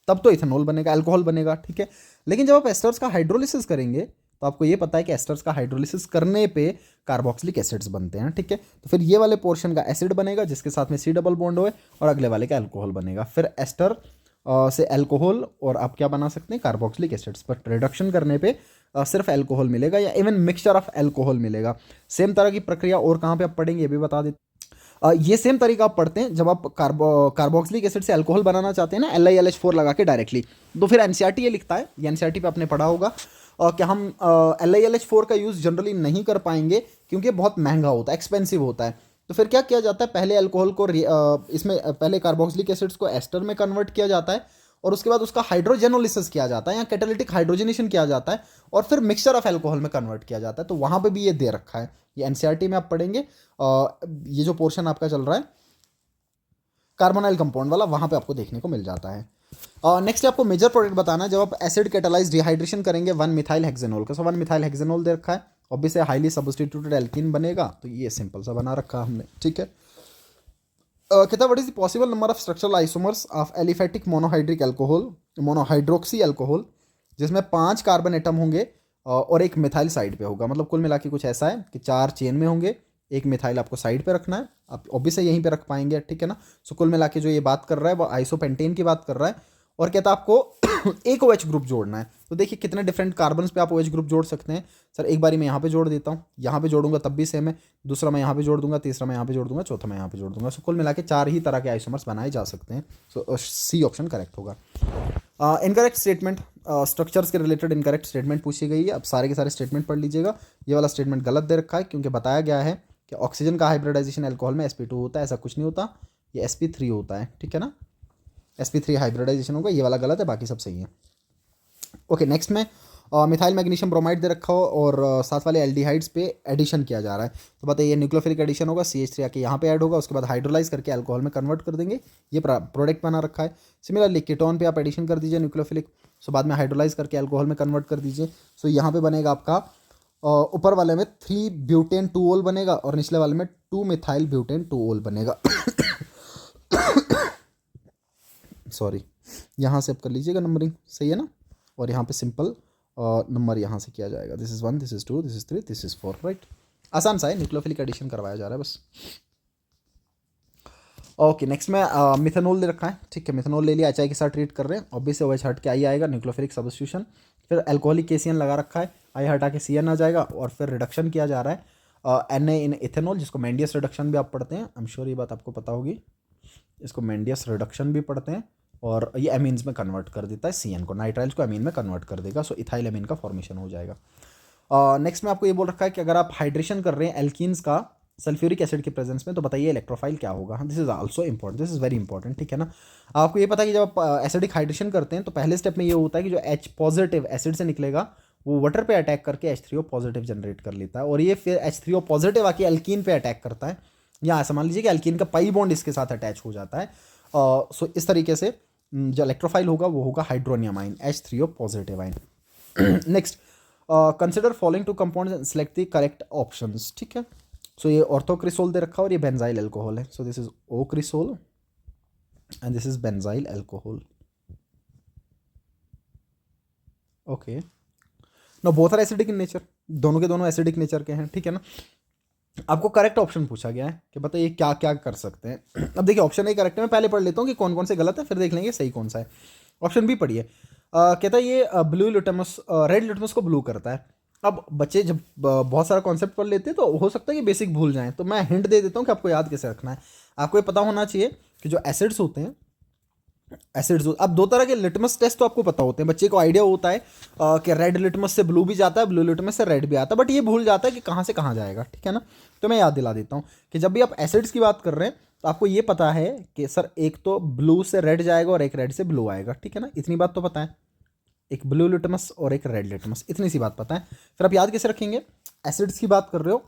तब तो इथेनॉल बनेगा, अल्कोहल बनेगा, ठीक है। लेकिन जब आप एस्टर्स का हाइड्रोलिसिस करेंगे तो आपको ये पता है कि एस्टर्स का हाइड्रोलिसिस करने पे कार्बोक्सिलिक एसिड्स बनते हैं, ठीक है। तो फिर ये वाले पोर्शन का एसिड बनेगा जिसके साथ में C डबल बॉन्ड होए, और अगले वाले का अल्कोहल बनेगा। फिर एस्टर से अल्कोहल और आप क्या बना सकते हैं, कार्बोक्सिलिक एसिड्स। पर रिडक्शन करने पे सिर्फ अल्कोहल मिलेगा, या इवन मिक्सचर ऑफ अल्कोहल मिलेगा। सेम तरह की प्रक्रिया और कहाँ पे आप पढ़ेंगे ये भी बता देते। ये सेम तरीका आप पढ़ते हैं जब आप कार्बोक्सिलिक एसिड से अल्कोहल बनाना चाहते हैं ना, LiLH4 लगा के डायरेक्टली। तो फिर एनसीईआरटी ये लिखता है, ये एनसीईआरटी पे आपने पढ़ा होगा कि हम LiLH4 का यूज़ जनरली नहीं कर पाएंगे क्योंकि बहुत महंगा होता है, एक्सपेंसिव होता है। तो फिर क्या किया जाता है, पहले अल्कोहल को इसमें पहले कार्बोक्सिलिक एसिड्स को एस्टर में कन्वर्ट किया जाता है, और उसके बाद उसका हाइड्रोजेनोलिसिस किया जाता है या कैटालिटिक हाइड्रोजनेशन किया जाता है, और फिर मिक्सचर ऑफ अल्कोहल में कन्वर्ट किया जाता है। तो वहाँ पे भी ये दे रखा है, ये एनसीईआरटी में आप पढ़ेंगे। ये जो पोर्शन आपका चल रहा है कार्बोनाइल कंपाउंड वाला, वहाँ पे आपको देखने को मिल जाता है। नेक्स्ट आपको मेजर प्रोडक्ट बताना है जब आप एसिड कैटालाइज डिहाइड्रेशन करेंगे 1 मिथाइल हेक्सेनॉल का। सो 1 मिथाइल हेक्सेनॉल दे रखा है, ऑब्वियसली हाईली सब्स्टिट्यूटेड एल्कीन बनेगा, तो ये सिंपल सा बना रखा हमने, ठीक है। कहता what is the possible number of structural isomers of aliphatic monohydric alcohol, monohydroxy alcohol, जिसमें 5 कार्बन एटम होंगे और एक मिथाइल साइड पे होगा। मतलब कुल मिला के कुछ ऐसा है कि 4 चेन में होंगे, एक मिथाइल आपको साइड पे रखना है, आप ऑब्वियसली यहीं पे रख पाएंगे, ठीक है ना। सो कुल मिला के जो ये बात कर रहा है वो आइसोपेंटेन की बात कर रहा है, और कहता है आपको एक OH ग्रुप जोड़ना है। तो देखिए कितने डिफरेंट कार्बन्स पे आप OH ग्रुप जोड़ सकते हैं। सर एक बारी मैं यहाँ पे जोड़ देता हूँ, यहाँ पे जोड़ूंगा तब भी सेम है, दूसरा मैं यहाँ पे जोड़ दूंगा, तीसरा मैं यहाँ पे जोड़ दूंगा, चौथा मैं यहाँ पे जोड़ दूंगा। सो कुल मिला के 4 ही तरह के आइसोमर्स बनाए जा सकते हैं। सो C ऑप्शन करेक्ट होगा। इनकरेक्ट स्टेटमेंट, स्ट्रक्चर्स के रिलेटेड इनकरेक्ट स्टेटमेंट पूछी गई है। अब सारे के सारे स्टेटमेंट पढ़ लीजिएगा। ये वाला स्टेटमेंट गलत दे रखा है क्योंकि बताया गया है कि ऑक्सीजन का हाइब्रिडाइजेशन अल्कोहल में sp2 होता है, ऐसा कुछ नहीं होता, ये sp3 होता है, ठीक है ना। sp3 हाइब्रिडाइजेशन होगा, ये वाला गलत है, बाकी सब सही है। ओके, नेक्स्ट में मिथाइल मैग्नीशियम ब्रोमाइड दे रखा हो और साथ वाले एल्डिहाइड्स पे एडिशन किया जा रहा है। तो बताइए न्यूक्लियोफिलिक एडिशन होगा, CH3 आके यहाँ पे ऐड होगा, उसके बाद हाइड्रोलाइज करके अल्कोहल में कन्वर्ट कर देंगे, ये प्रोडक्ट बना रखा है। सिमिलरली कीटोन पे आप एडिशन कर दीजिए न्यूक्लियोफिलिक, सो बाद में हाइड्रोलाइज करके अल्कोहल में कन्वर्ट कर दीजिए। सो यहाँ पे बनेगा आपका ऊपर वाले में 3 ब्यूटेन 2-ओल बनेगा और निचले वाले में 2 मिथाइल ब्यूटेन 2-ओल बनेगा। सॉरी, यहाँ से आप कर लीजिएगा नंबरिंग, सही है ना। और यहाँ पे सिंपल नंबर यहाँ से किया जाएगा, this is 1, this is 2, this is 3, this is 4, right. आसान सा है, न्यूक्लियोफिलिक एडिशन करवाया जा रहा है बस। ओके, नेक्स्ट में मिथेनॉल दे रखा है, ठीक है। मिथेनॉल ले लिया, HI के साथ ट्रीट कर रहे हैं, ऑब्वियसली OH हट के I आएगा, न्यूक्लियोफिलिक सब्स्टिट्यूशन। फिर अल्कोहलिक KCN लगा रखा है, I हटा के CN आ जाएगा, और फिर रिडक्शन किया जा रहा है Na इन इथेनॉल, जिसको मेंडियस रिडक्शन भी आप पढ़ते हैं, आई एम श्योर ये बात आपको पता होगी, इसको मेंडियस रिडक्शन भी पढ़ते हैं, और ये एमीन्स में कन्वर्ट कर देता है CN को, नाइट्राइल्स को एमीन में कन्वर्ट कर देगा, सो इथाइल एमीन का फॉर्मेशन हो जाएगा। नेक्स्ट में आपको ये बोल रखा है कि अगर आप हाइड्रेशन कर रहे हैं एल्कीन्स का सल्फ्यूरिक एसिड के प्रेजेंस में, तो बताइए इलेक्ट्रोफाइल क्या होगा। This is also important, this is very important, ठीक है ना। आपको ये पता है कि जब आप एसिडिक हाइड्रेशन करते हैं तो पहले स्टेप में ये होता है कि जो H पॉजिटिव एसिड से निकलेगा वो वाटर पे अटैक करके H3O पॉजिटिव जनरेट कर लेता है, और ये फिर H3O पॉजिटिव आके एल्कीन पे अटैक करता है, या ऐसा मान लीजिए कि एल्कीन का पाई बॉन्ड इसके साथ अटैच हो जाता है। सो इस तरीके से जो इलेक्ट्रोफाइल होगा वो होगा हाइड्रोनियम आइन, H3O positive ion. Next, consider following two compounds and select the correct options, ठीक है। सो ये ऑर्थोक्रिसोल दे रखा है और ये बेंजाइल अल्कोहल है, so this is ocresol and this is benzyl alcohol. Okay, no both are acidic in nature, दोनों के दोनों एसिडिक नेचर के हैं, ठीक है ना। आपको करेक्ट ऑप्शन पूछा गया है कि बताइए क्या क्या कर सकते हैं। अब देखिए ऑप्शन ए करेक्ट है, मैं पहले पढ़ लेता हूँ कि कौन कौन से गलत है, फिर देख लेंगे सही कौन सा है। ऑप्शन बी पढ़िए, कहता है ये ब्लू लिटमस, रेड लिटमस को ब्लू करता है। अब बच्चे जब बहुत सारा कॉन्सेप्ट पढ़ लेते हैं तो हो सकता है कि बेसिक भूल जाएं, तो मैं हिंट दे देता हूँ कि आपको याद कैसे रखना है। आपको ये पता होना चाहिए कि जो एसिड्स होते हैं, एसिड्स, अब दो तरह के लिटमस टेस्ट तो आपको पता होते हैं, बच्चे को आइडिया होता है कि रेड लिटमस से ब्लू भी जाता है, ब्लू लिटमस से रेड भी आता है, बट ये भूल जाता है कि कहाँ से कहाँ जाएगा, ठीक है ना। तो मैं याद दिला देता हूँ कि जब भी आप एसिड्स की बात कर रहे हैं तो आपको ये पता है कि सर एक तो ब्लू से रेड जाएगा और एक रेड से ब्लू आएगा, ठीक है ना, इतनी बात तो पता है। एक ब्लू लिटमस और एक रेड लिटमस, इतनी सी बात पता है। फिर आप याद कैसे रखेंगे, एसिड्स की बात कर रहे हो,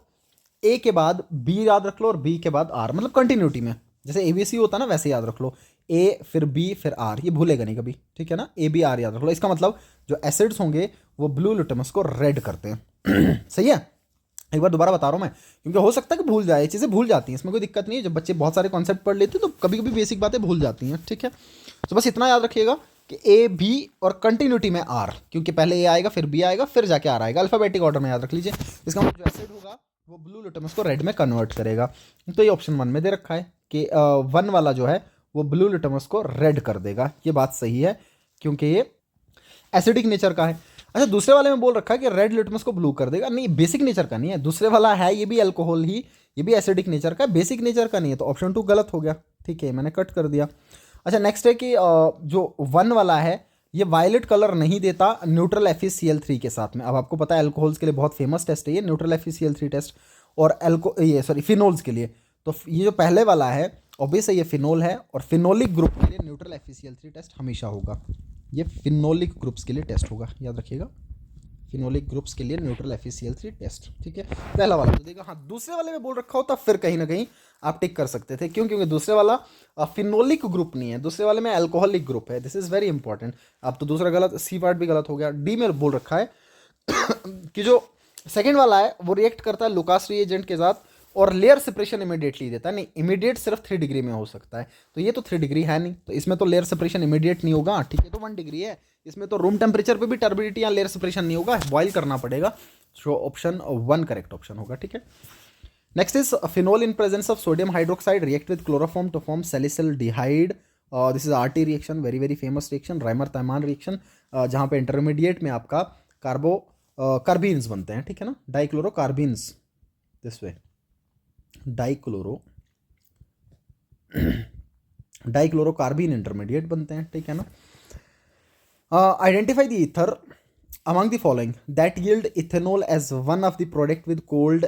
ए के बाद बी याद रख लो और बी के बाद आर, मतलब कंटिन्यूटी में, जैसे ABC होता है ना वैसे याद रख लो, ए फिर बी फिर आर, ये भूलेगा नहीं कभी, ठीक है ना। ABR याद रख लो, इसका मतलब जो एसिड्स होंगे वो ब्लू लिटमस को रेड करते हैं। सही है, एक बार दोबारा बता रहा हूँ मैं, क्योंकि हो सकता है कि भूल जाए, ये चीज़ें भूल जाती हैं, इसमें कोई दिक्कत नहीं है। जब बच्चे बहुत सारे कॉन्सेप्ट पढ़ लेते हैं तो कभी कभी बेसिक बातें भूल जाती हैं, ठीक है। तो बस इतना याद रखिएगा कि A B और कंटिन्यूटी में R, क्योंकि पहले A आएगा फिर B आएगा फिर जाके R आएगा, अल्फाबेटिक ऑर्डर में याद रख लीजिए। इसका मतलब जो एसिड होगा वो ब्लू लिटमस को रेड में कन्वर्ट करेगा। तो ये ऑप्शन 1 में दे रखा है कि 1 वाला जो है वो ब्लू लिटमस को रेड कर देगा, ये बात सही है क्योंकि ये एसिडिक नेचर का है। अच्छा, दूसरे वाले में बोल रखा है कि रेड लिटमस को ब्लू कर देगा, नहीं बेसिक नेचर का नहीं है, दूसरे वाला है ये भी अल्कोहल ही, ये भी एसिडिक नेचर का, बेसिक नेचर का नहीं है, तो ऑप्शन 2 गलत हो गया, ठीक है, मैंने कट कर दिया। अच्छा, नेक्स्ट है कि जो 1 वाला है ये वायलेट कलर नहीं देता न्यूट्रल FeCl3 के साथ में। अब आपको पता है अल्कोहल्स के लिए बहुत फेमस टेस्ट है ये न्यूट्रल FeCl3 टेस्ट, और फिनोल्स के लिए, तो ये जो पहले वाला है ऑब्वियस है ये फिनोल है, और फिनोलिक ग्रुप के लिए न्यूट्रल FeCl3 टेस्ट हमेशा होगा, ये फिनोलिक ग्रुप्स के लिए टेस्ट होगा, याद रखिएगा, फिनोलिक ग्रुप्स के लिए न्यूट्रल FeCl3 टेस्ट, ठीक है। पहला वाला तो देखा, हाँ दूसरे वाले में बोल रखा होता फिर कहीं ना कहीं आप टिक कर सकते थे, क्यों, क्योंकि दूसरे वाला फिनोलिक ग्रुप नहीं है, दूसरे वाले में अल्कोहलिक ग्रुप है, दिस इज वेरी इंपॉर्टेंट। अब तो दूसरा गलत, सी पार्ट भी गलत हो गया। डी में बोल रखा है कि जो सेकेंड वाला है वो रिएक्ट करता है लुकास रिएजेंट के साथ और लेयर सेपरेशन इमीडिएटली देता है, नहीं इमीडिएट सिर्फ 3 डिग्री में हो सकता है, तो ये तो 3 डिग्री है नहीं, तो इसमें तो लेयर सेपरेशन इमीडिएट नहीं होगा, ठीक है, तो 1 डिग्री है, इसमें तो रूम टेम्परेचर पे भी टर्बिडिटी या लेयर सेपरेशन नहीं होगा, बॉयल करना पड़ेगा, सो ऑप्शन 1 करेक्ट ऑप्शन होगा, ठीक है। Next is phenol in presence of sodium hydroxide react with chloroform to form salicylaldehyde, this is RT reaction, very very famous reaction, Reimer Tiemann reaction, जहाँ पे intermediate में आपका कार्बीन्स बनते हैं, ठीक है ना, dichloro carbenes, this way dichlorocarbene intermediate बनते हैं, ठीक है ना। Identify the ether among the following that yield ethanol as one of the product with cold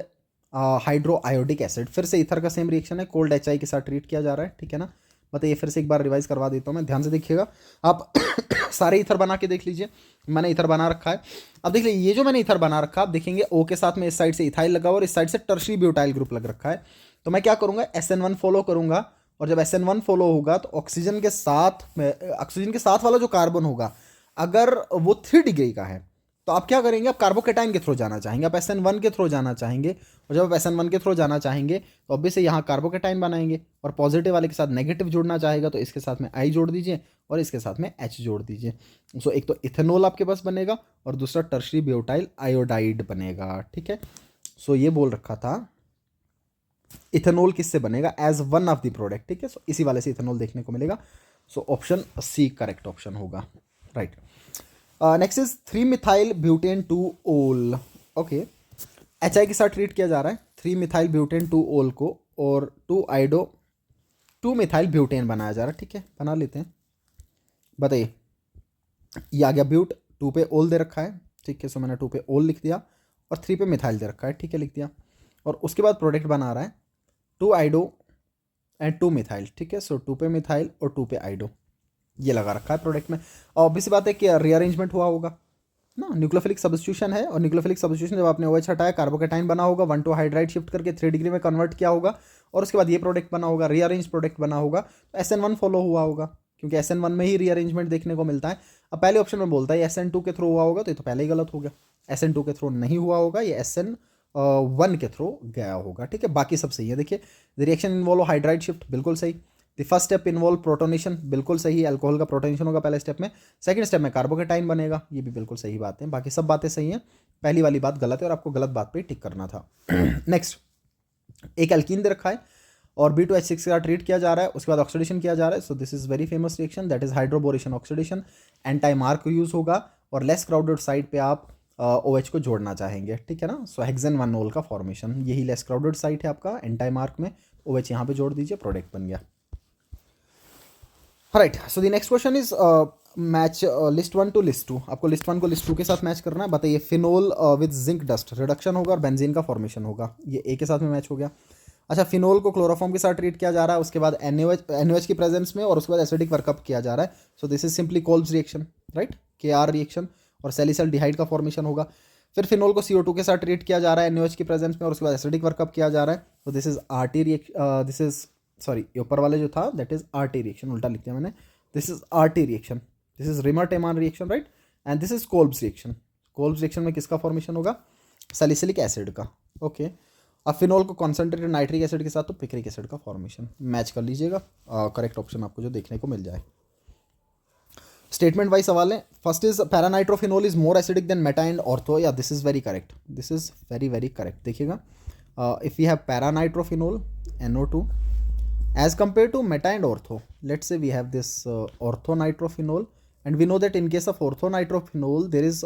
hydro iodic acid, फिर से ईथर का सेम रिएक्शन है, कोल्ड HI के साथ ट्रीट किया जा रहा है, ठीक है ना। बताइए, फिर से एक बार रिवाइज करवा देता हूँ मैं, ध्यान से देखिएगा आप सारे ईथर बना के देख लीजिए, मैंने ईथर बना रखा है। अब देख लीजिए ये जो मैंने ईथर बना रखा है, आप देखेंगे O के साथ में इस साइड से इथाइल लगा हुआ और इस साइड से टर्शरी ब्यूटाइल ग्रुप लग रखा है, तो मैं क्या करूंगा SN1 फॉलो करूंगा, और जब SN1 फॉलो होगा तो ऑक्सीजन के साथ वाला जो कार्बन होगा अगर वो 3 डिग्री का है तो आप क्या करेंगे, आप कार्बोकेटाइन के थ्रू जाना चाहेंगे, आप SN1 के थ्रू जाना चाहेंगे, और जब आप SN1 के थ्रू जाना चाहेंगे तो ऑब्वियसली यहाँ कार्बोकेटाइन बनाएंगे, और पॉजिटिव वाले के साथ नेगेटिव जोड़ना चाहेगा तो इसके साथ में I जोड़ दीजिए और इसके साथ में H जोड़ दीजिए। सो एक तो इथेनॉल आपके पास बनेगा और दूसरा टर्शरी ब्यूटाइल आयोडाइड बनेगा, ठीक है। सो ये बोल रखा था इथेनॉल किससे बनेगा, as one of the product, ठीक है। सो इसी वाले से इथेनॉल देखने को मिलेगा, so option C correct option होगा, right. Next is 3 methyl butane 2 ol, okay, HI के साथ ट्रीट किया जा रहा है, 3 मिथाइल ब्यूटेन 2 ओल को और 2 मिथाइल ब्यूटेन बनाया जा रहा है, ठीक है, बना लेते हैं। बताइए, ये आ गया ब्यूट, 2 पे ओल दे रखा है, ठीक है, सो मैंने 2 पे ओल लिख दिया और 3 पे मिथाइल दे रखा है, ठीक है, लिख दिया। और उसके बाद प्रोडक्ट बना रहा है 2 आइडो एंड 2 मिथाइल, ठीक है, सो 2 पे मिथाइल और 2 पे आइडो, ये लगा रखा है प्रोडक्ट में। और ऑब्वियस बात है कि रीअरेंजमेंट हुआ होगा ना, न्यूक्लियोफिलिक सब्स्टिट्यूशन है, और न्यूक्लियोफिलिक सब्स्टिट्यूशन जब आपने OH हटाया, कार्बोकेटाइन बना होगा, 1,2 हाइड्राइड शिफ्ट करके 3 डिग्री में कन्वर्ट किया होगा, और उसके बाद ये प्रोडक्ट बना होगा, रीअरेंज प्रोडक्ट बना होगा, तो SN1 फॉलो हुआ होगा, क्योंकि SN1 में ही रीअरेंजमेंट देखने को मिलता है। अब पहले ऑप्शन में बोलता है SN2 के थ्रू हुआ होगा, तो ये तो पहले ही गलत हो गया, SN2 के थ्रू नहीं हुआ होगा, ये SN1 के थ्रू गया होगा, ठीक है। बाकी सब सही है। देखिए, the reaction involve hydride shift, बिल्कुल सही। The first step involve protonation, बिल्कुल सही, अल्कोहल का प्रोटोनेशन होगा पहले स्टेप में। सेकंड स्टेप में कार्बोकेटाइन बनेगा, ये भी बिल्कुल सही बात है। बाकी सब बातें सही हैं, पहली वाली बात गलत है और आपको गलत बात पे टिक करना था। नेक्स्ट, एक एल्कीन दे रखा है और B2H6 के साथ ट्रीट किया जा रहा है, उसके बाद ऑक्सीडेशन किया जा रहा है। So this is very famous reaction, that is hydroboration oxidation. Anti mark use होगा और लेस क्राउडेड साइड पे आप OH को जोड़ना चाहेंगे, ठीक है ना। सो हेक्सेन 1 ओल का फॉर्मेशन, यही लेस क्राउडेड साइट है आपका एंटी मार्क में, OH यहाँ पे जोड़ दीजिए, प्रोडक्ट बन गया। Right, so the next question is match list 1 to list 2। आपको लिस्ट 1 को लिस्ट 2 के साथ मैच करना है। बताइए, phenol with zinc dust reduction होगा और बेंजीन का फॉर्मेशन होगा, ये ए के साथ में मैच हो गया। अच्छा, फिनोल को क्लोरोफॉर्म के साथ ट्रीट किया जा रहा है, उसके बाद NaOH की प्रेजेंस में, और उसके बाद एसिडिक वर्कअप किया जा रहा है। So this is simply Kolbe's reaction, right, KR reaction, और सैलिसिलडिहाइड का फॉर्मेशन होगा। फिर फिनोल को CO2 के साथ ट्रीट किया जा रहा है NaOH की प्रेजेंस में, और उसके बाद एसिडिक वर्कअप किया जा रहा है। तो this is RT reaction, this is sorry, ऊपर वाले जो था दैट इज RT रिएक्शन, उल्टा लिख दिया मैंने। This is RT reaction, this is Reimer Tiemann reaction, right, and this is Kolbe's reaction. Kolbe's reaction में किसका फॉर्मेशन होगा? सैलिसिलिक एसिड का, ओके। अब फिनोल को कॉन्सेंट्रेटेड नाइट्रिक एसिड के साथ तो पिक्रिक एसिड का फॉर्मेशन, मैच कर लीजिएगा, करेक्ट ऑप्शन आपको जो देखने को मिल जाए। स्टेटमेंट वाइज सवाल है। First is paranitrophenol is more acidic than meta and ortho, yeah this is very correct, this is very very correct. देखिएगा, if you have paranitrophenol NO2 as compared to meta and ortho, let's say we have this orthonitrophenol, and we know that in case of orthonitrophenol there is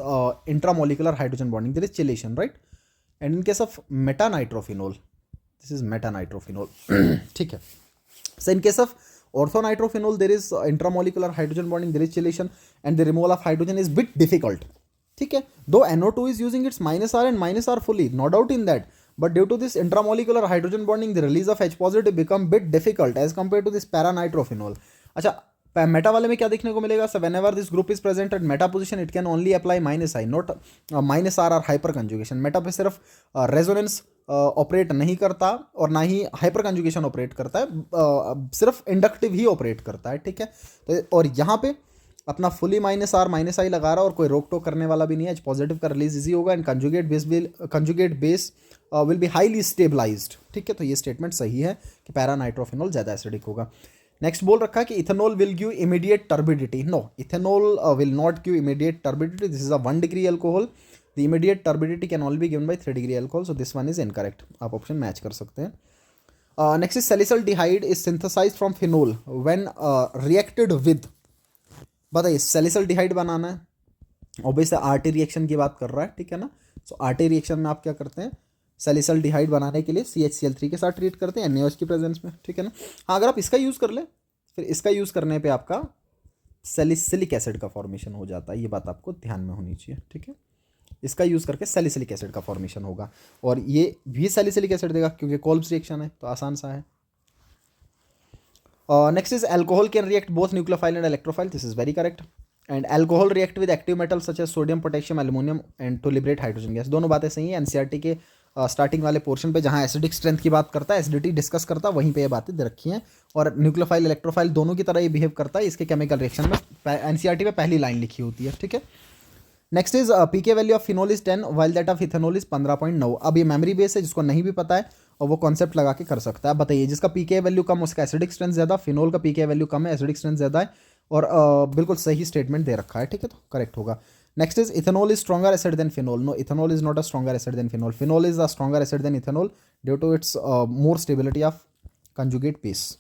intramolecular hydrogen bonding, there is chelation, right, and in case of metanitrophenol, this is metanitrophenol, ठीक है। So in case of orthonitrophenol there is intramolecular hydrogen bonding, there is chelation, and the removal of hydrogen is bit difficult, ठीक है। though NO2 is using its -R and -R fully, no doubt in that, but due to this intramolecular hydrogen bonding the release of H positive become bit difficult as compared to this paranitrophenol। अच्छा, Meta वाले में क्या देखने को मिलेगा? So whenever this group is present at meta position it can only apply -I, not -R or hyper conjugation। Meta पे सिर्फ resonance operate नहीं करता और ना ही हाइपर कंजुगेशन ऑपरेट करता है, सिर्फ इंडक्टिव ही ऑपरेट करता है, ठीक है। तो और यहाँ पे अपना फुली -R -I लगा रहा है और कोई रोक टोक करने वाला भी नहीं है। H पॉजिटिव का रिलीज इजी होगा and conjugate base will be highly stabilised, ठीक है। तो ये स्टेटमेंट सही है कि पैरानाइट्रोफिनोल ज़्यादा एसिडिक होगा। नेक्स्ट बोल रखा है कि ethanol will give immediate turbidity. No, ethanol will not give immediate turbidity, this is a 1 degree alcohol, the immediate turbidity can all be given by 3 degree alcohol, so this one is incorrect, आप option match कर सकते हैं। Next is salicylaldehyde is synthesized from phenol when reacted with. बताइए, salicylaldehyde बनाना है, obviously RT reaction की बात कर रहा है, ठीक है ना। सो RT रिएक्शन में आप क्या करते हैं? सैलिसिलडिहाइड बनाने के लिए CHCl3 के साथ ट्रीट करते हैं NaOH की प्रेजेंस में, ठीक है ना। हाँ, अगर आप इसका यूज़ कर ले, फिर इसका यूज़ करने पे आपका सैलिसिलिक एसिड का फॉर्मेशन हो जाता है, ये बात आपको ध्यान में होनी चाहिए, ठीक है। इसका यूज़ करके सैलिसिलिक एसिड का फॉर्मेशन होगा और ये भी सैलिसिलिक एसिड देगा क्योंकि कोल्ब्स रिएक्शन है, तो आसान सा है। Next is alcohol can react both nucleophile and electrophile, this is very correct. And alcohol react with active metal such as sodium, potassium, aluminium and to liberate hydrogen gas. दोनों बातें सही है। NCERT के स्टार्टिंग वाले portion पे जहाँ acidic strength की बात करता है, एसिडिटी डिस्कस करता है, वहीं पे ये बातें दे रखी हैं। और न्यूक्लियोफाइल इलेक्ट्रोफाइल दोनों की तरह ये बिहेव करता है, इसके केमिकल रिएक्शन में NCERT में पहली लाइन लिखी होती है, ठीक है। Next is pK value of phenol is 10 while that of ethanol is 15.9। अब ये मेमोरी बेस है, जिसको नहीं भी पता है और वो कॉन्सेप्ट लगा के कर सकता है। बताइए, जिसका पीके वैल्यू कम उसका एसिडिक स्ट्रेंथ ज़्यादा, फिनोल का पीके वैल्यू कम है, एसिडिक स्ट्रेंथ ज़्यादा है, और बिल्कुल सही स्टेटमेंट दे रखा है, ठीक है, तो करेक्ट होगा। Next is ethanol is stronger acid than phenol. No, ethanol is not a stronger acid than phenol, phenol is a stronger acid than ethanol due to its more stability of conjugate base.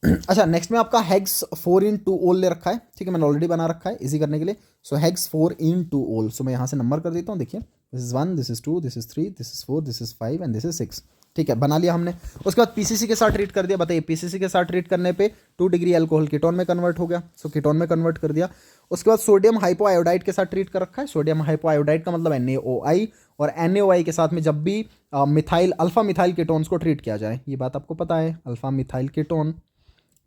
अच्छा, next में आपका hex 4-in-2-ol ले रखा है, ठीक है, मैंने already बना रखा है इजी करने के लिए। सो हेक्स 4-in-2-ol, सो मैं यहाँ से नंबर कर देता हूँ। देखिए, this is 1, this is 2, this is 3, this is 4, this is 5 and this is 6। ठीक है, बना लिया हमने। उसके बाद पीसीसी के साथ ट्रीट कर दिया। बताइए पीसीसी के साथ ट्रीट करने पे 2 डिग्री अल्कोहल कीटोन में कन्वर्ट हो गया, सो कीटोन में कन्वर्ट कर दिया। उसके बाद सोडियम हाइपोआयोडाइड के साथ ट्रीट कर रखा है। सोडियम हाइपोआयोडाइड का मतलब NaOI, और NaOI के साथ में जब भी मिथाइल अल्फा मिथाइल कीटोन्स को ट्रीट किया जाए, ये बात आपको पता है, अल्फा मिथाइल कीटोन।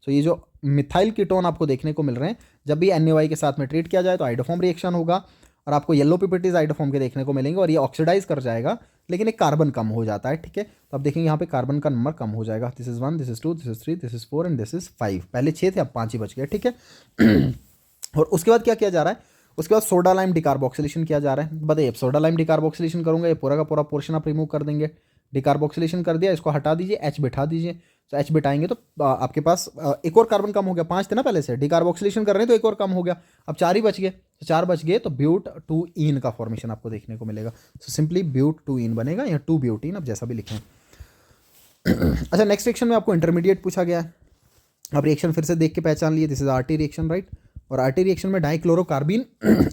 सो ये जो मिथाइल कीटोन आपको देखने को मिल रहे हैं, जब भी NaOI के साथ में ट्रीट किया जाए तो आइडोफॉर्म रिएक्शन होगा, और आपको येलो पीपीटीज आइडोफॉर्म के देखने को मिलेंगे, और ये ऑक्सीडाइज कर जाएगा, लेकिन एक कार्बन कम हो जाता है। ठीक है, तो अब देखेंगे यहाँ पे कार्बन का नंबर कम हो जाएगा। This is 1, this is 2, this is 3, this is 4 and this is 5। पहले 6 थे, अब 5 ही बच गए। ठीक है और उसके बाद क्या किया जा रहा है, उसके बाद सोडा लाइम डिकार्बोक्सिलेशन किया जा रहा है। बताइए, अब सोडा लाइम डिकार्बोक्सिलेशन करूंगा, ये पूरा का पूरा पोर्शन आप रिमूव कर देंगे। डिकार्बोक्सिलेशन कर दिया, इसको हटा दीजिए, H बिठा दीजिए। तो H बिठाएंगे तो आपके पास एक और कार्बन कम हो गया। 5 थे ना पहले से, डिकार्बोक्सिलेशन कर रहे हैं तो एक और कम हो गया, अब 4 ही बच गए। तो 4 बच गए तो ब्यूट-2-ईन का फॉर्मेशन आपको देखने को मिलेगा। सो सिंपली ब्यूट-2-ईन बनेगा, या 2-ब्यूटीन, अब जैसा भी लिखें। अच्छा, नेक्स्ट रिएक्शन में आपको इंटरमीडिएट पूछा गया है। अब रिएक्शन फिर से देख के पहचान लिए, this is RT reaction, right. और आरटी रिएक्शन में डाइक्लोरोकार्बिन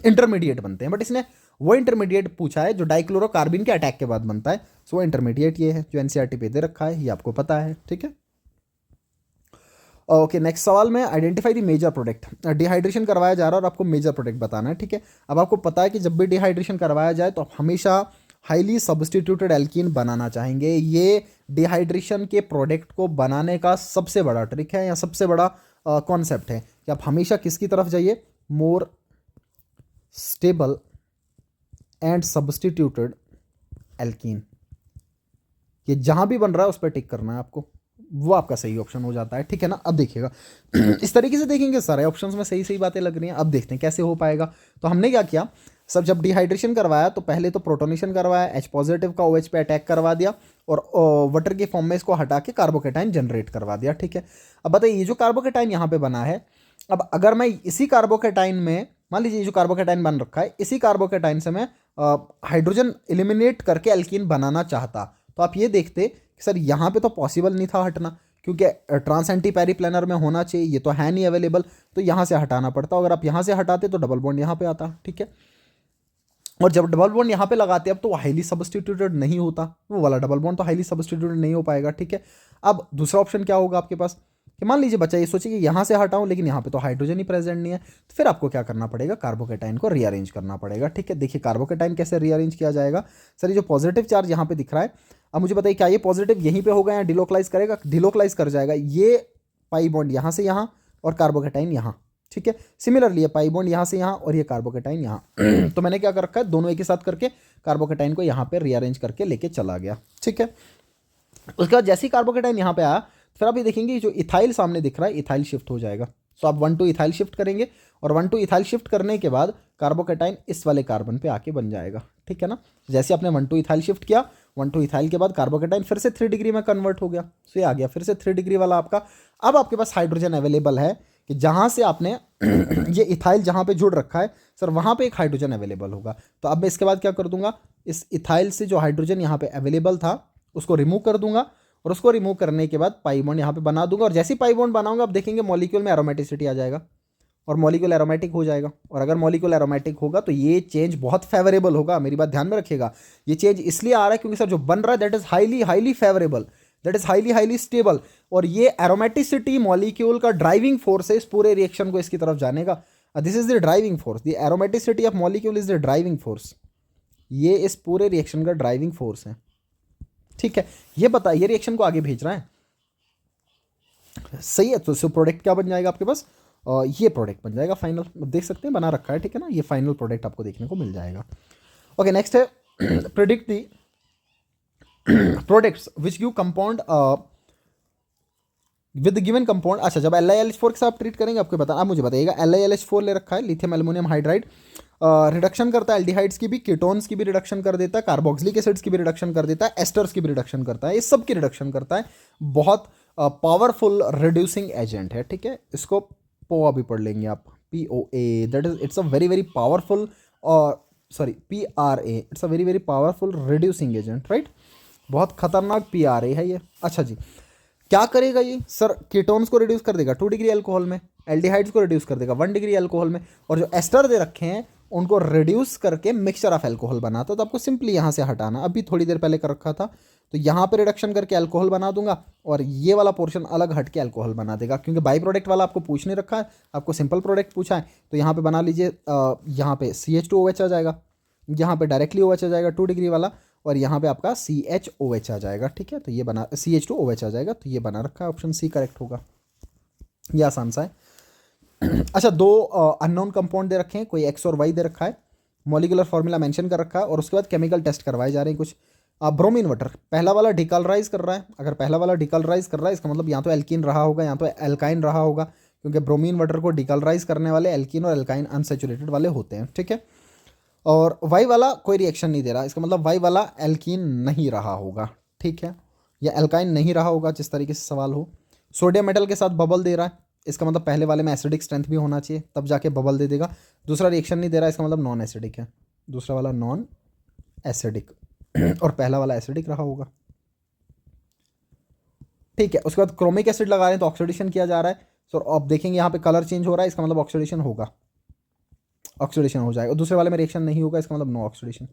इंटरमीडिएट बनते हैं, बट इसने वो इंटरमीडिएट पूछा है जो डाइक्लोरोकार्बिन के अटैक के बाद बनता है। सो वो इंटरमीडिएट ये है जो एनसीईआरटी पे दे रखा है, ये आपको पता है। ठीक है, ओके। नेक्स्ट सवाल में identify the major product. Dehydration करवाया जा रहा है और आपको मेजर प्रोडक्ट बताना है। ठीक है, अब आपको पता है कि जब भी डिहाइड्रेशन करवाया जाए तो आप हमेशा हाईली सब्स्टिट्यूटेड एल्कीन बनाना चाहेंगे। ये डिहाइड्रेशन के प्रोडक्ट को बनाने का सबसे बड़ा ट्रिक है, या सबसे बड़ा कॉन्सेप्ट है कि आप हमेशा किसकी तरफ जाइए, more stable and substituted alkene. ये जहां भी बन रहा है उस पर टिक करना है आपको, वो आपका सही ऑप्शन हो जाता है। ठीक है ना, अब देखिएगा इस तरीके से देखेंगे, सारे ऑप्शंस में सही सही बातें लग रही हैं। अब देखते हैं कैसे हो पाएगा। तो हमने क्या किया, सब जब डिहाइड्रेशन करवाया तो पहले तो प्रोटोनेशन करवाया, H पॉजिटिव का OH पे अटैक करवा दिया, और वाटर के फॉर्म में इसको हटा के कार्बोकेटाइन जनरेट करवा दिया। ठीक है, अब बताइए ये जो कार्बोकेटाइन यहाँ पे बना है, अब अगर मैं इसी कार्बोकेटाइन में, मान लीजिए जो कार्बोकेटाइन बन रखा है, इसी कार्बोकेटाइन से मैं हाइड्रोजन एलिमिनेट करके एल्कीन बनाना चाहता, तो आप ये देखते कि सर यहाँ पे तो पॉसिबल नहीं था हटना, क्योंकि ट्रांस एंटी पेरिप्लेनर में होना चाहिए, ये तो है नहीं अवेलेबल, तो यहाँ से हटाना पड़ता। अगर आप यहाँ से हटाते तो डबल बॉन्ड यहाँ पे आता। ठीक है, और जब डबल बॉन्ड यहाँ पे लगाते अब तो हाईली सब्स्टिट्यूटेड नहीं होता, वो वाला डबल बॉन्ड तो हाईली सब्स्टिट्यूटेड नहीं हो पाएगा। ठीक है, अब दूसरा ऑप्शन क्या होगा आपके पास, कि मान लीजिए बच्चा ये सोचे कि यहाँ से हटाऊं लेकिन यहाँ पे तो हाइड्रोजन ही प्रेजेंट नहीं है, तो फिर आपको क्या करना पड़ेगा, कार्बोकेटाइन को रीअरेंज करना पड़ेगा। ठीक है, देखिए कार्बोकेटाइन कैसे रीअरेंज किया जाएगा। सर ये जो पॉजिटिव चार्ज यहाँ पे दिख रहा है, अब मुझे बताइए क्या ये पॉजिटिव यहीं पे होगा या डिलोकलाइज करेगा, डिलोकलाइज कर जाएगा। ये पाई बॉन्ड यहाँ से यहाँ और कार्बोकेटाइन यहाँ। ठीक है, सिमिलरली ये पाई बॉन्ड यहाँ से यहाँ और ये कार्बोकेटाइन यहाँ तो मैंने क्या कर रखा है, दोनों एक ही साथ करके कार्बोकेटाइन को यहाँ पे रीअरेंज करके लेके चला गया। ठीक है, उसके बाद जैसे ही कार्बोकेटाइन यहाँ पे आया, फिर आप ये देखेंगे जो इथाइल सामने दिख रहा है, इथाइल शिफ्ट हो जाएगा। तो आप 1 to इथाइल शिफ्ट करेंगे, और 1 to इथाइल शिफ्ट करने के बाद कार्बोकेटाइन इस वाले कार्बन पे आके बन जाएगा। ठीक है ना, जैसे आपने 1 to इथाइल शिफ्ट किया, 1 to इथाइल के बाद कार्बोकेटाइन फिर से 3 डिग्री में कन्वर्ट हो गया। सो ये आ गया फिर से 3 डिग्री वाला आपका। अब आपके पास हाइड्रोजन अवेलेबल है कि जहाँ से आपने ये इथाइल जहाँ पे जुड़ रखा है सर, वहाँ पे एक हाइड्रोजन अवेलेबल होगा। तो अब मैं इसके बाद क्या कर दूंगा, इस इथाइल से जो हाइड्रोजन यहाँ पे अवेलेबल था उसको रिमूव कर दूंगा, और उसको रिमूव करने के बाद पाई बॉन्ड यहाँ पे बना दूंगा। और जैसे ही पाई बॉन्ड बनाऊंगा आप देखेंगे मॉलिक्यूल में एरोमेटिसिटी आ जाएगा, और मॉलिक्यूल एरोमेटिक हो जाएगा। और अगर मॉलिक्यूल एरोमेटिक होगा तो ये चेंज बहुत फेवरेबल होगा। मेरी बात ध्यान में रखिएगा, ये चेंज इसलिए आ रहा है क्योंकि सर जो बन रहा है that is highly highly favourable, that is highly highly stable, और ये एरोमेटिसिटी मॉलिक्यूल का ड्राइविंग फोर्स है इस पूरे रिएक्शन को इसकी तरफ जाने का। This is the driving force, the aromaticity of molecule is the driving force. ये इस पूरे रिएक्शन का ड्राइविंग फोर्स है। ठीक है, ये बताइए रिएक्शन को आगे भेज रहा है, सही है। तो प्रोडक्ट क्या बन जाएगा आपके पास, ये प्रोडक्ट बन जाएगा फाइनल, देख सकते हैं बना रखा है। ठीक है ना, ये फाइनल प्रोडक्ट आपको देखने को मिल जाएगा। ओके, नेक्स्ट है predict the products which give compound with given compound. अच्छा, जब LiLH4 के साथ ट्रीट करेंगे आपको बताना, आप मुझे बताइएगा। LiLH4 ले रखा है, लिथियम एल्युमिनियम हाइड्राइड, रिडक्शन करता है एल्डिहाइड्स की भी, कीटोन्स की भी रिडक्शन कर देता है, कार्बोक्सिलिक एसिड्स की भी रिडक्शन कर देता है, एस्टर्स की भी रिडक्शन करता है, ये सब की रिडक्शन करता है। बहुत पावरफुल रिड्यूसिंग एजेंट है। ठीक है, इसको पोआ भी पढ़ लेंगे आप, POA, that is it's a very very powerful, और sorry PRA, it's a very very powerful reducing agent, right. बहुत खतरनाक PRA है ये। अच्छा जी, क्या करेगा ये सर, कीटोन्स को रिड्यूस कर देगा 2 डिग्री अल्कोहल में, एल्डिहाइड्स को रिड्यूस कर देगा 1 डिग्री अल्कोहल में, और जो एस्टर दे रखे हैं उनको रिड्यूस करके मिक्सचर ऑफ एल्कोहल बनाता, तो आपको सिंपली यहाँ से हटाना, अभी थोड़ी देर पहले कर रखा था, तो यहाँ पे रिडक्शन करके अल्कोहल बना दूंगा और ये वाला पोर्शन अलग हट के अल्कोहल बना देगा, क्योंकि बाई प्रोडक्ट वाला आपको पूछ नहीं रखा है, आपको सिंपल प्रोडक्ट पूछा है। तो यहाँ पे बना लीजिए, यहाँ पे CH2OH आ जाएगा, यहाँ पे डायरेक्टली OH आ जाएगा 2 डिग्री वाला, और यहाँ पे आपका CHOH आ जाएगा। ठीक है, तो ये बना CH2OH आ जाएगा, तो ये बना रखा है, ऑप्शन सी करेक्ट होगा। ये आसान सा है। अच्छा, 2 अननोन कंपाउंड दे रखे हैं, कोई एक्स और वाई दे रखा है, मॉलिकुलर फार्मूला मेंशन कर रखा है, और उसके बाद केमिकल टेस्ट करवाए जा रहे हैं कुछ। ब्रोमीन वाटर, पहला वाला डिकलराइज कर रहा है, अगर पहला वाला डिकलराइज कर रहा है इसका मतलब या तो एल्कीन रहा होगा या तो एल्काइन रहा होगा, क्योंकि ब्रोमीन वाटर को डिकलराइज करने वाले एल्कीन और एल्काइन अनसेचुरेटेड वाले होते हैं। ठीक है, और वाई वाला कोई रिएक्शन नहीं दे रहा, इसका मतलब वाई वाला एल्कीन नहीं रहा होगा। ठीक है, या एल्काइन नहीं रहा होगा, जिस तरीके से सवाल हो। सोडियम मेटल के साथ बबल दे रहा है, इसका मतलब पहले वाले में एसिडिक स्ट्रेंथ भी होना चाहिए, तब जाके बबल दे देगा। दूसरा रिएक्शन नहीं दे रहा, इसका मतलब नॉन एसिडिक है, दूसरा वाला नॉन एसिडिक और पहला वाला एसिडिक रहा होगा। ठीक है, उसके बाद क्रोमिक एसिड लगा रहे हैं तो ऑक्सीडेशन किया जा रहा है, तो अब देखेंगे यहाँ पे कलर चेंज हो रहा है, इसका मतलब ऑक्सीडेशन होगा, ऑक्सीडेशन हो जाएगा। दूसरे वाले में रिएक्शन नहीं होगा, इसका मतलब नो ऑक्सीडेशन।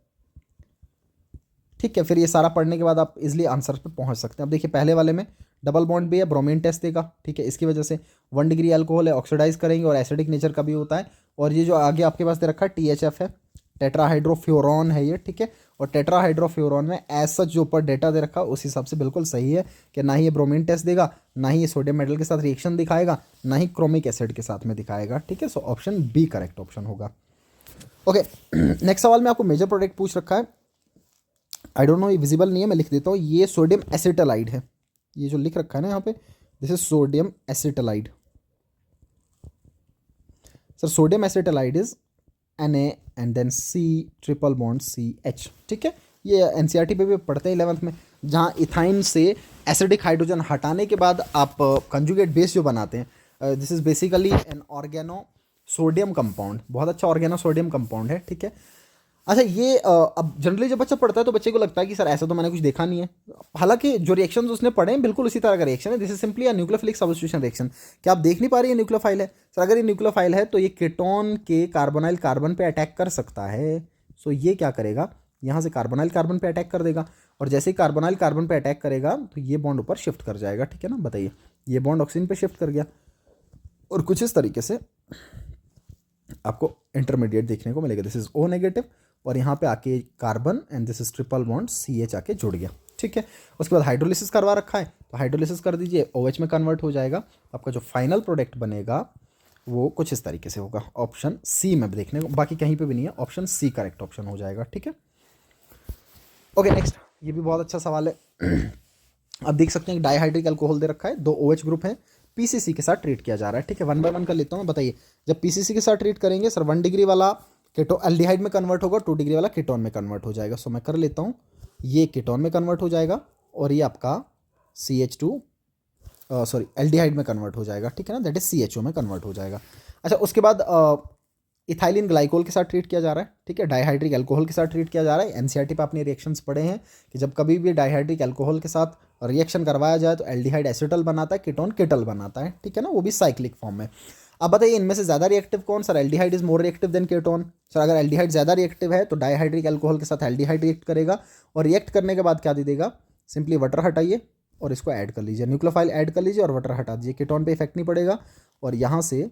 ठीक है, फिर ये सारा पढ़ने के बाद आप इजीली आंसर पे पहुंच सकते हैं। अब देखिए, पहले वाले में डबल बॉन्ड भी है, ब्रोमीन टेस्ट देगा। ठीक है, इसकी वजह से 1 डिग्री अल्कोहल है, ऑक्सीडाइज करेंगे और एसिडिक नेचर का भी होता है। और ये जो आगे आपके पास दे रखा है THF है, टेट्राहाइड्रोफ्यूरॉन है ये। ठीक है, और टेट्राहाइड्रोफ्यूरॉन में एज सच जो ऊपर डेटा दे रखा है उस हिसाब से बिल्कुल सही है कि ना ही ये ब्रोमीन टेस्ट देगा, ना ही ये सोडियम मेटल के साथ रिएक्शन दिखाएगा, ना ही क्रोमिक एसिड के साथ में दिखाएगा। ठीक है, so option B correct option होगा। ओके, नेक्स्ट सवाल में आपको मेजर प्रोडक्ट पूछ रखा है, आई डोंट नो ये विजिबल नहीं है, मैं लिख देता हूँ, ये सोडियम एसिटालाइड है, ये जो लिख रखा है ना यहाँ पे, this is sodium acetylide. Sir sodium acetylide is Na and then C triple bond CH। ठीक है, ये NCERT पे भी पढ़ते हैं 11th में, जहाँ इथाइन से एसिडिक हाइड्रोजन हटाने के बाद आप कंजुगेट बेस जो बनाते हैं, this is basically an organo sodium compound, बहुत अच्छा ऑर्गेनो सोडियम कंपाउंड है। ठीक है, अच्छा ये अब जनरली जब बच्चा पढ़ता है तो बच्चे को लगता है कि सर ऐसा तो मैंने कुछ देखा नहीं है, हालांकि जो रिएक्शंस उसने पढ़े हैं बिल्कुल उसी तरह का रिएक्शन है। This is simply a nucleophilic substitution reaction. क्या आप देख नहीं पा रही है न्यूक्लियोफाइल है? सर अगर ये न्यूक्लियोफाइल है तो ये कीटोन के कार्बोनाइल कार्बन पे अटैक कर सकता है। सो ये क्या करेगा, यहाँ से कार्बोनाइल कार्बन पे अटैक कर देगा, और जैसे ही कार्बोनाइल कार्बन पे अटैक करेगा तो ये बॉन्ड ऊपर शिफ्ट कर जाएगा। ठीक है ना, बताइए, ये बॉन्ड ऑक्सीजन पे शिफ्ट कर गया, और कुछ इस तरीके से आपको इंटरमीडिएट देखने को मिलेगा। दिस इज O नेगेटिव, और यहाँ पे आके carbon and this is triple bond CH आके जुड़ गया। ठीक है, उसके बाद हाइड्रोलिसिस करवा रखा है, तो हाइड्रोलिसिस कर दीजिए, OH में कन्वर्ट हो जाएगा। आपका जो फाइनल प्रोडक्ट बनेगा वो कुछ इस तरीके से होगा, ऑप्शन सी में देखने को, बाकी कहीं पे भी नहीं है, ऑप्शन सी करेक्ट ऑप्शन हो जाएगा। ठीक है, ओके नेक्स्ट, ये भी बहुत अच्छा सवाल है। अब देख सकते हैं डाइहाइड्रिक अल्कोहल दे रखा है, 2 OH ग्रुप है, PCC के साथ ट्रीट किया जा रहा है। ठीक है, 1 बाय 1 कर लेता हूँ। बताइए, जब PCC के साथ ट्रीट करेंगे सर 1 डिग्री वाला कीटो एल्डिहाइड में कन्वर्ट होगा, 2 डिग्री वाला कीटोन में कन्वर्ट हो जाएगा। सो मैं कर लेता हूँ, ये कीटोन में कन्वर्ट हो जाएगा और ये आपका CH2 सॉरी एल्डिहाइड में कन्वर्ट हो जाएगा। ठीक है ना, दैट इज CHO में कन्वर्ट हो जाएगा। अच्छा, उसके बाद इथाइलिन ग्लाइकोल के साथ ट्रीट किया जा रहा है। ठीक है, डाइहाइड्रिक अल्कोहल के साथ ट्रीट किया जा रहा है। NCERT पे आपने रिएक्शंस पढ़े हैं कि जब कभी भी डाइहाइड्रिक अल्कोहल के साथ रिएक्शन करवाया जाए तो एल्डिहाइड एसिटल बनाता है, कीटोन कीटल बनाता है। ठीक है ना, वो भी साइक्लिक फॉर्म में। अब बताइए इनमें से ज़्यादा रिएक्टिव कौन? Sir aldehyde is more reactive than ketone. Sir अगर एल्डिहाइड ज़्यादा रिएक्टिव है तो डाइहाइड्रिक अल्कोहल के साथ एल्डिहाइड रिएक्ट करेगा, और रिएक्ट करने के बाद क्या दे देगा, सिंपली वाटर हटाइए और इसको ऐड कर लीजिए, न्यूक्लियोफाइल ऐड कर लीजिए और वाटर हटा दीजिए, कीटोन पे इफेक्ट नहीं पड़ेगा, और यहाँ से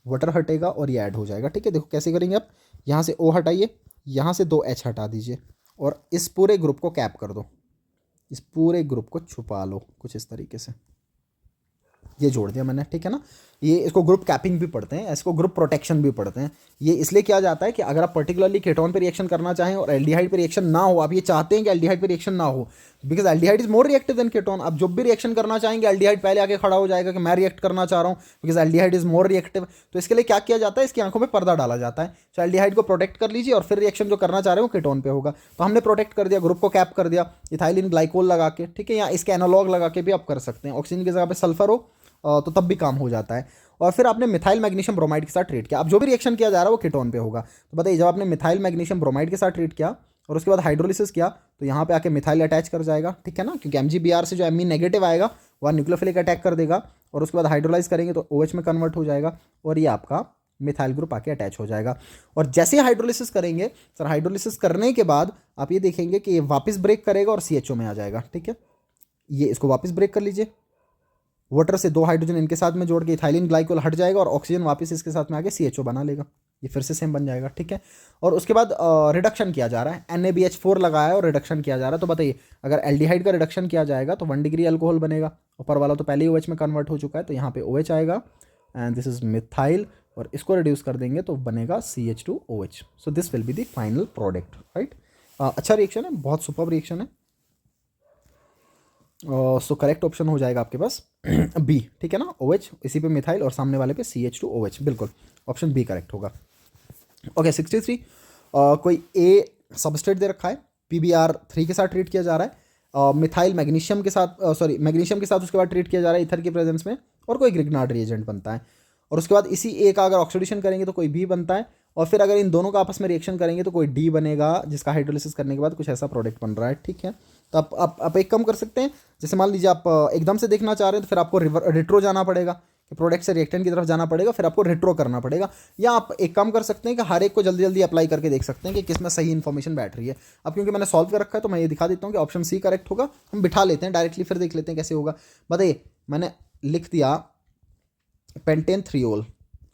वाटर हटेगा और ये ऐड हो जाएगा। ठीक है, देखो कैसे करेंगे आप, यहाँ से O हटाइए, यहाँ से 2 H हटा दीजिए, और इस पूरे ग्रुप को कैप कर दो, इस पूरे ग्रुप को छुपा लो, कुछ इस तरीके से ये जोड़ दिया मैंने। ठीक है ना, ये इसको ग्रुप कैपिंग भी पढ़ते हैं, इसको ग्रुप प्रोटेक्शन भी पढ़ते हैं। ये इसलिए किया जाता है कि अगर आप पर्टिकुलरली कीटोन पे रिएक्शन करना चाहें और एल्डिहाइड पे रिएक्शन ना हो, आप ये चाहते हैं कि एल्डिहाइड पे रिएक्शन ना हो, because aldehyde is more reactive than ketone. आप जब भी रिएक्शन करना चाहेंगे एल्डिहाइड पहले आके खड़ा हो जाएगा कि मैं रिएक्ट करना चाह रहा हूँ, because aldehyde is more reactive. तो इसके लिए क्या किया जाता है, इसकी आंखों में पर्दा डाला जाता है। तो एल्डिहाइड को प्रोटेक्ट कर लीजिए और फिर रिएक्शन जो करना चाह रहे हो कीटोन पे होगा। तो हमने प्रोटेक्ट कर दिया, ग्रुप को कैप कर दिया इथाइलिन ग्लाइकोल लगा के। ठीक है, या इसके एनालॉग लगा के भी आप कर सकते हैं, ऑक्सीजन की जगह पे सल्फर हो तो तब भी काम हो जाता है। और फिर आपने मिथाइल मैग्नीशियम ब्रोमाइड के साथ ट्रीट किया, अब जो भी रिएक्शन किया जा रहा है वो कीटोन पे होगा। तो बताइए, जब आपने मिथाइल मैग्नीशियम ब्रोमाइड के साथ ट्रीट किया और उसके बाद हाइड्रोलिसिस किया तो यहाँ पे आके मिथाइल अटैच कर जाएगा। ठीक है ना, क्योंकि MgBr से जो Me नेगेटिव आएगा वह न्यूक्लियोफिलिक अटैक कर देगा, और उसके बाद हाइड्रोलाइज करेंगे तो OH में कन्वर्ट हो जाएगा, और ये आपका मिथाइल ग्रुप आके अटैच हो जाएगा। और जैसे ही हाइड्रोलिसिस करेंगे सर, हाइड्रोलिसिस करने के बाद आप ये देखेंगे कि ये वापस ब्रेक करेगा और CHO में आ जाएगा। ठीक है, ये इसको वापस ब्रेक कर लीजिए, वाटर से 2 हाइड्रोजन इनके साथ में जोड़ के इथाइलिन ग्लाइकोल हट जाएगा और ऑक्सीजन वापस इसके साथ में आके CHO बना लेगा, ये फिर से सेम बन जाएगा। ठीक है, और उसके बाद रिडक्शन किया जा रहा है, NaBH4 लगाया है और रिडक्शन किया जा रहा है। तो बताइए अगर एल्डिहाइड का रिडक्शन किया जाएगा तो 1 डिग्री अल्कोहल बनेगा, ऊपर वाला तो पहले ही OH में कन्वर्ट हो चुका है, तो यहाँ पे OH आएगा एंड दिस इज मिथाइल, और इसको रिड्यूस कर देंगे तो बनेगा CH2OH। So this will be the final product, right. अच्छा रिएक्शन है, बहुत सुपर रिएक्शन है। सो करेक्ट ऑप्शन हो जाएगा आपके पास बी। ठीक है ना, OH इसी पे मिथाइल और सामने वाले पे CH2OH, बिल्कुल ऑप्शन बी करेक्ट होगा। ओके 63 कोई ए सबस्ट्रेट दे रखा है, PBr3 के साथ ट्रीट किया जा रहा है, मिथाइल मैग्नीशियम के साथ मैग्नीशियम के साथ उसके बाद ट्रीट किया जा रहा है इथर की प्रेजेंस में, और कोई ग्रिग्नार्ड रिएजेंट बनता है। और उसके बाद इसी ए का अगर ऑक्सीडेशन करेंगे तो कोई बी बनता है, और फिर अगर इन दोनों का आपस में रिएक्शन करेंगे तो कोई डी बनेगा, जिसका हाइड्रोलिसिस करने के बाद कुछ ऐसा प्रोडक्ट बन रहा है। ठीक है, तो आप एक कम कर सकते हैं, जैसे मान लीजिए आप एकदम से देखना चाह रहे हैं तो फिर आपको रिट्रो जाना पड़ेगा, कि प्रोडक्ट से रिएक्टेंट की तरफ जाना पड़ेगा, फिर आपको रिट्रो करना पड़ेगा। या आप एक काम कर सकते हैं कि हर एक को जल्दी जल्दी अप्लाई करके देख सकते हैं कि किसमें सही इन्फॉर्मेशन बैठ रही है। अब क्योंकि मैंने सॉल्व कर रखा है तो मैं ये दिखा देता हूँ कि ऑप्शन सी करेक्ट होगा। हम बिठा लेते हैं डायरेक्टली, फिर देख लेते हैं कैसे होगा। बताइए, मैंने लिख दिया पेंटेन थ्रियोल,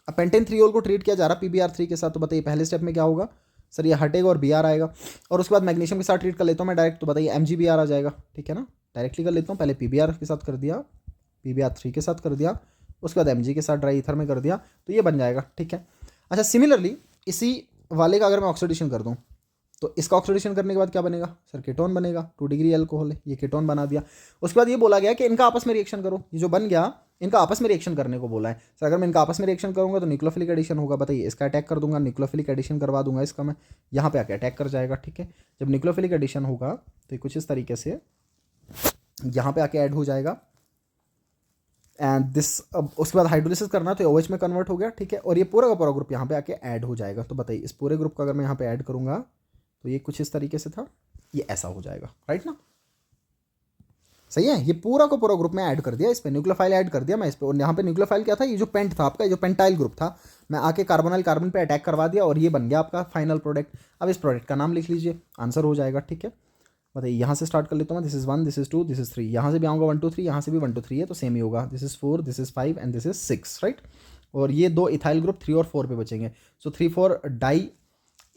अब पेंटेन थ्रियोल को ट्रीट किया जा रहा है PBr3 के साथ, तो बताइए पहले स्टेप में क्या होगा सर, ये हटेगा और Br आएगा। और उसके बाद मैग्नीशियम के साथ ट्रीट कर लेता हूँ मैं डायरेक्ट, तो बताइए MgBr आ जाएगा। ठीक है ना, डायरेक्टली कर लेता हूँ, पहले PBr के साथ कर दिया, PBr3 के साथ कर दिया, उसके बाद Mg के साथ ड्राई ईथर में कर दिया, तो ये बन जाएगा। ठीक है, अच्छा सिमिलरली इसी वाले का अगर मैं ऑक्सीडेशन कर दूँ तो इसका ऑक्सीडेशन करने के बाद क्या बनेगा सर, कीटोन बनेगा, 2 डिग्री अल्कोहल है, ये कीटोन बना दिया। उसके बाद ये बोला गया कि इनका आपस में रिएक्शन करो, ये जो बन गया इनका आपस में रिएक्शन करने को बोला है। सर अगर मैं इनका आपस में रिएक्शन करूंगा तो न्यूक्लियोफिलिक एडिशन होगा, बताइए इसका अटैक कर दूंगा, न्यूक्लियोफिलिक एडिशन करवा दूंगा इसका मैं, यहाँ पे आके अटैक कर जाएगा। ठीक है, जब न्यूक्लियोफिलिक एडिशन होगा तो कुछ इस तरीके से यहाँ पे आके ऐड हो जाएगा एंड दिस, अब उसके बाद हाइड्रोलिसिस करना तो OH में कन्वर्ट हो गया। ठीक है, और ये पूरा का पूरा ग्रुप यहाँ पे आके ऐड हो जाएगा। तो बताइए इस पूरे ग्रुप का अगर मैं यहाँ पे ऐड करूँगा तो ये कुछ इस तरीके से था, ये ऐसा हो जाएगा, राइट ना, सही है। ये पूरा को पूरा ग्रुप में ऐड कर दिया, इस पे न्यूक्लियोफाइल ऐड कर दिया मैं इस पे, और यहाँ पे न्यूक्लियोफाइल क्या था, ये जो पेंट था आपका, ये जो पेंटाइल ग्रुप था, मैं आके कार्बोनाइल कार्बन पे अटैक करवा दिया और ये बन गया आपका फाइनल प्रोडक्ट। अब इस प्रोडक्ट का नाम लिख लीजिए, आंसर हो जाएगा। ठीक है, बताइए यहाँ से स्टार्ट कर लेता हूँ, this is 1, this is 2, this is 3, यहाँ से भी आऊँगा 1 2 3, यहाँ से भी 1 2 3 है तो सेम ही होगा, this is 4, this is 5 and this is 6, right. और ये 2 इथाइल ग्रुप 3 और 4 पे बचेंगे, so 3,4 di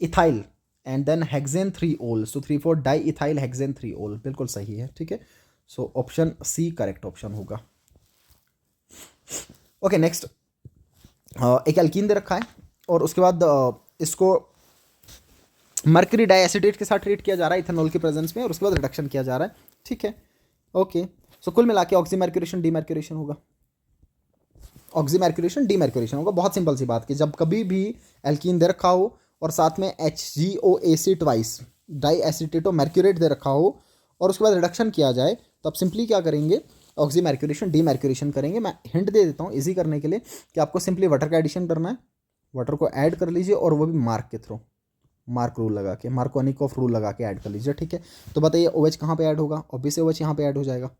ethyl and then hexane 3 ol, so 3,4 di ethyl hexane 3 ओल, बिल्कुल सही है। ठीक है, so option C correct option होगा। ओके नेक्स्ट, एक एल्कीन दे रखा है और उसके बाद इसको मर्करी डाइएसिटेट के साथ ट्रीट किया जा रहा है इथेनॉल की प्रेजेंस में, और उसके बाद रिडक्शन किया जा रहा है। ठीक है, ओके, सो कुल मिला के ऑक्सीमर्क्यूरेशन डीमर्क्यूरेशन होगा, ऑक्सीमर्क्यूरेशन डीमर्क्यूरेशन होगा। बहुत सिंपल सी बात कि जब कभी भी एल्कीन दे रखा हो और साथ में HgOAc ट्वाइस डाइएसिटेटो मर्क्यूरेट दे रखा हो और उसके बाद रिडक्शन किया जाए तो आप सिंपली क्या करेंगे, ऑक्सीमर्क्यूरेशन डीमर्क्यूरेशन करेंगे। मैं हिंट दे देता हूँ इजी करने के लिए कि आपको सिंपली वाटर का एडिशन करना है, वाटर को ऐड कर लीजिए और वो भी मार्क के थ्रू, मार्क रूल लगा के, मार्कोनिकोफ रूल लगा के ऐड कर लीजिए। ठीक है, तो बताइए OH कहाँ पे ऐड होगा, ऑब्वियसली OH यहाँ पे ऐड हो जाएगा,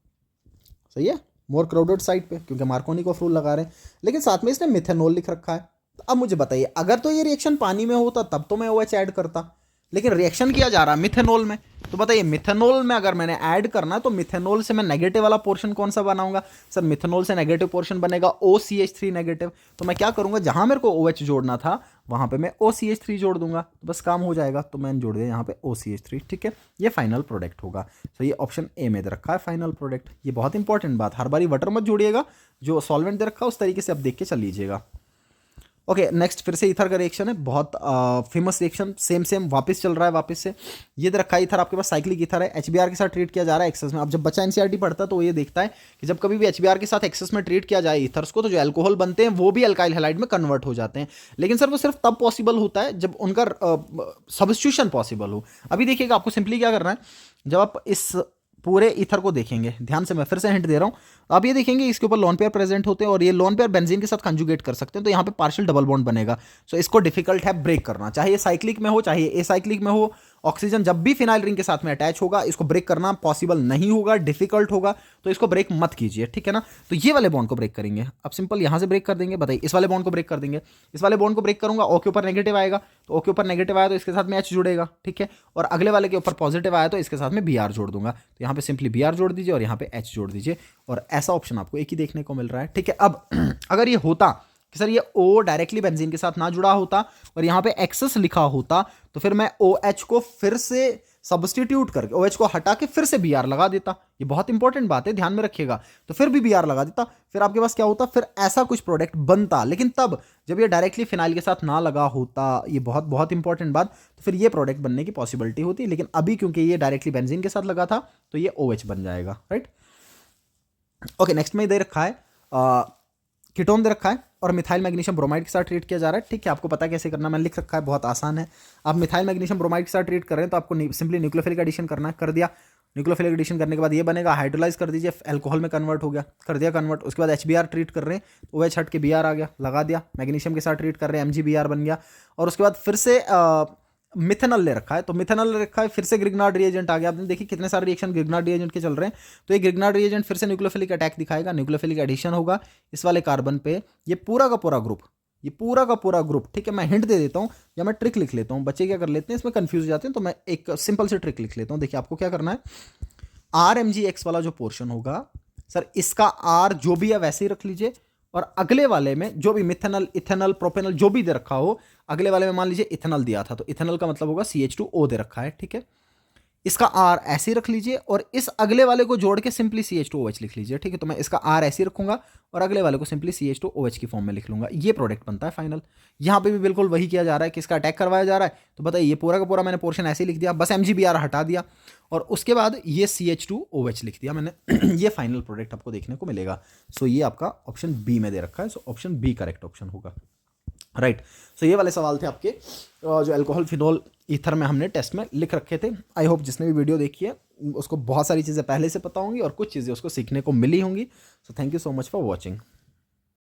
सही है, मोर क्राउडेड साइड पे, क्योंकि मार्कोनिकोफ रूल लगा रहे हैं, लेकिन साथ में इसने मिथेनॉल लिख रखा है। तो अब मुझे बताइए, अगर तो ये रिएक्शन पानी में होता तब तो मैं OH ऐड करता, लेकिन रिएक्शन किया जा रहा है मिथेनॉल में, तो बताइए मिथेनॉल में अगर मैंने ऐड करना तो मिथेनॉल से मैं नेगेटिव वाला पोर्शन कौन सा बनाऊंगा सर, मिथेनॉल से नेगेटिव पोर्शन बनेगा OCH3 नेगेटिव। तो मैं क्या करूंगा, जहां मेरे को OH जोड़ना था वहां पे मैं OCH3 जोड़ दूंगा, तो बस काम हो जाएगा। तो मैंने जोड़ दिया यहाँ पे OCH3। ठीक है, ये फाइनल प्रोडक्ट होगा। तो ये ऑप्शन ए में दे रखा है फाइनल प्रोडक्ट। ये बहुत इंपॉर्टेंट बात, हर बारी वाटर मत जोड़िएगा, जो सॉल्वेंट दे रखा है उस तरीके से आप देख के चल लीजिएगा। ओके नेक्स्ट, फिर से ईथर का रिएक्शन है, बहुत फेमस रिएक्शन, सेम वापस चल रहा है वापस से। ये रखा है ईथर आपके पास, साइक्लिक ईथर है, HBr के साथ ट्रीट किया जा रहा है एक्सेस में। अब जब बच्चा NCERT पढ़ता है तो ये देखता है कि जब कभी भी HBr के साथ एक्सेस में ट्रीट किया जाए ईथर्स को तो जो अल्कोहल बनते हैं वो भी अल्काइल हैलाइड में कन्वर्ट हो जाते हैं, लेकिन सर वो सिर्फ तब पॉसिबल होता है जब उनका सब्स्टिट्यूशन पॉसिबल हो। अभी देखिएगा, आपको सिंपली क्या करना है, जब आप इस पूरे ईथर को देखेंगे ध्यान से, मैं फिर से हिंट दे रहा हूं, आप ये देखेंगे इसके ऊपर लोन पेयर प्रेजेंट होते हैं और ये लोन पेयर बेंजीन के साथ कंजुगेट कर सकते हैं, तो यहाँ पे पार्शियल डबल बॉन्ड बनेगा। सो इसको डिफिकल्ट है ब्रेक करना, चाहे ये साइक्लिक में हो चाहे ये एसाइक्लिक में हो, ऑक्सीजन जब भी फिनाइल रिंग के साथ में अटैच होगा, इसको ब्रेक करना पॉसिबल नहीं होगा, डिफिकल्ट होगा, तो इसको ब्रेक मत कीजिए, ठीक है ना। तो ये वाले बॉन्ड को ब्रेक करेंगे। अब सिंपल यहां से ब्रेक कर देंगे, बताइए इस वाले बॉन्ड को ब्रेक कर देंगे। इस वाले बॉन्ड को ब्रेक करूंगा, ओ के ऊपर नेगेटिव आएगा, तो ओ के ऊपर नेगेटिव आया तो इसके साथ में एच जुड़ेगा, ठीक है। और अगले वाले के ऊपर पॉजिटिव आया तो इसके साथ में बी आर जोड़ दूंगा। तो यहाँ पे सिंपली बी आर जोड़ दीजिए और यहाँ पे एच जोड़ दीजिए, और ऐसा ऑप्शन आपको एक ही देखने को मिल रहा है, ठीक है। अब अगर ये होता कि सर ये O डायरेक्टली बेंजीन के साथ ना जुड़ा होता और यहाँ पे एक्सेस लिखा होता, तो फिर मैं OH को फिर से सब्स्टिट्यूट करके OH को हटा के फिर से Br लगा देता। ये बहुत इंपॉर्टेंट बात है, ध्यान में रखिएगा। तो फिर भी Br लगा देता, फिर आपके पास क्या होता, फिर ऐसा कुछ प्रोडक्ट बनता। लेकिन तब जब ये डायरेक्टली फिनाइल के साथ ना लगा होता, ये बहुत बहुत इंपॉर्टेंट बात, तो फिर ये प्रोडक्ट बनने की पॉसिबिलिटी होती। लेकिन अभी क्योंकि ये डायरेक्टली बेंजीन के साथ लगा था तो ये OH बन जाएगा, राइट। ओके, नेक्स्ट में दे रखा है कीटोन दे रखा है और मिथाइल मैग्नीशियम ब्रोमाइड के साथ ट्रीट किया जा रहा है, ठीक है। आपको पता है कैसे करना, मैंने लिख रखा है, बहुत आसान है। आप मिथाइल मैग्नीशियम ब्रोमाइड के साथ ट्रीट कर रहे हैं तो आपको सिंपली न्यूक्लियोफिलिक एडिशन करना है, कर दिया। न्यूक्लियोफिलिक एडिशन करने के बाद ये बनेगा, हाइड्रोलाइज कर दीजिए, अल्कोहल में कन्वर्ट हो गया, कर दिया कन्वर्ट। उसके बाद HBr ट्रीट कर रहे हैं तो OH हट के Br आ गया, लगा दिया। मैग्नीशियम के साथ ट्रीट कर रहे हैं, MgBr बन गया। और उसके बाद फिर से मिथेनॉल ले रखा है, तो मिथेनॉल ले रखा है, फिर से ग्रिग्नार्ड रिएजेंट आ गया। आपने देखिए कितने सारे रिएक्शन ग्रिग्नार्ड रिएजेंट के चल रहे हैं। तो ये ग्रिग्नार्ड रिएजेंट फिर से न्यूक्लियोफिलिक अटैक दिखाएगा, न्यूक्लियोफिलिक एडिशन होगा इस वाले कार्बन पे। ये पूरा का पूरा ग्रुप, ये पूरा का पूरा ग्रुप, ठीक है। मैं हिंट दे देता हूँ या मैं ट्रिक लिख लेता हूँ, बच्चे क्या कर लेते हैं इसमें कंफ्यूज हो जाते हैं, तो मैं एक सिंपल से ट्रिक लिख लेता हूँ। देखिए आपको क्या करना है, RMgX वाला जो पोर्शन होगा सर, इसका R जो भी है वैसे ही रख लीजिए, और अगले वाले में जो भी मिथेनॉल, इथेनॉल, प्रोपेनॉल जो भी दे रखा हो, अगले वाले में मान लीजिए इथेनॉल दिया था तो इथेनॉल का मतलब होगा CH2O दे रखा है, ठीक है। इसका R ऐसे ही रख लीजिए और इस अगले वाले को जोड़ के सिंपली CH2OH लिख लीजिए, ठीक है। तो मैं इसका R ऐसे ही रखूंगा और अगले वाले को सिंपली CH2OH की फॉर्म में लिख लूंगा। ये प्रोडक्ट बनता है फाइनल। यहाँ पे भी बिल्कुल वही किया जा रहा है कि इसका अटैक करवाया जा रहा है। तो बताइए ये पूरा का पूरा मैंने पोर्शन ऐसे ही लिख दिया, बस MgBr हटा दिया और उसके बाद ये CH2OH लिख दिया मैंने। ये फाइनल प्रोडक्ट आपको देखने को मिलेगा। सो ये आपका ऑप्शन बी में दे रखा है, so option B correct option होगा, राइट। सो ये वाले सवाल थे आपके जो अल्कोहल फिनोल ईथर में हमने टेस्ट में लिख रखे थे। आई होप जिसने भी वीडियो देखी है उसको बहुत सारी चीज़ें पहले से पता होंगी और कुछ चीज़ें उसको सीखने को मिली होंगी। So thank you so much for watching.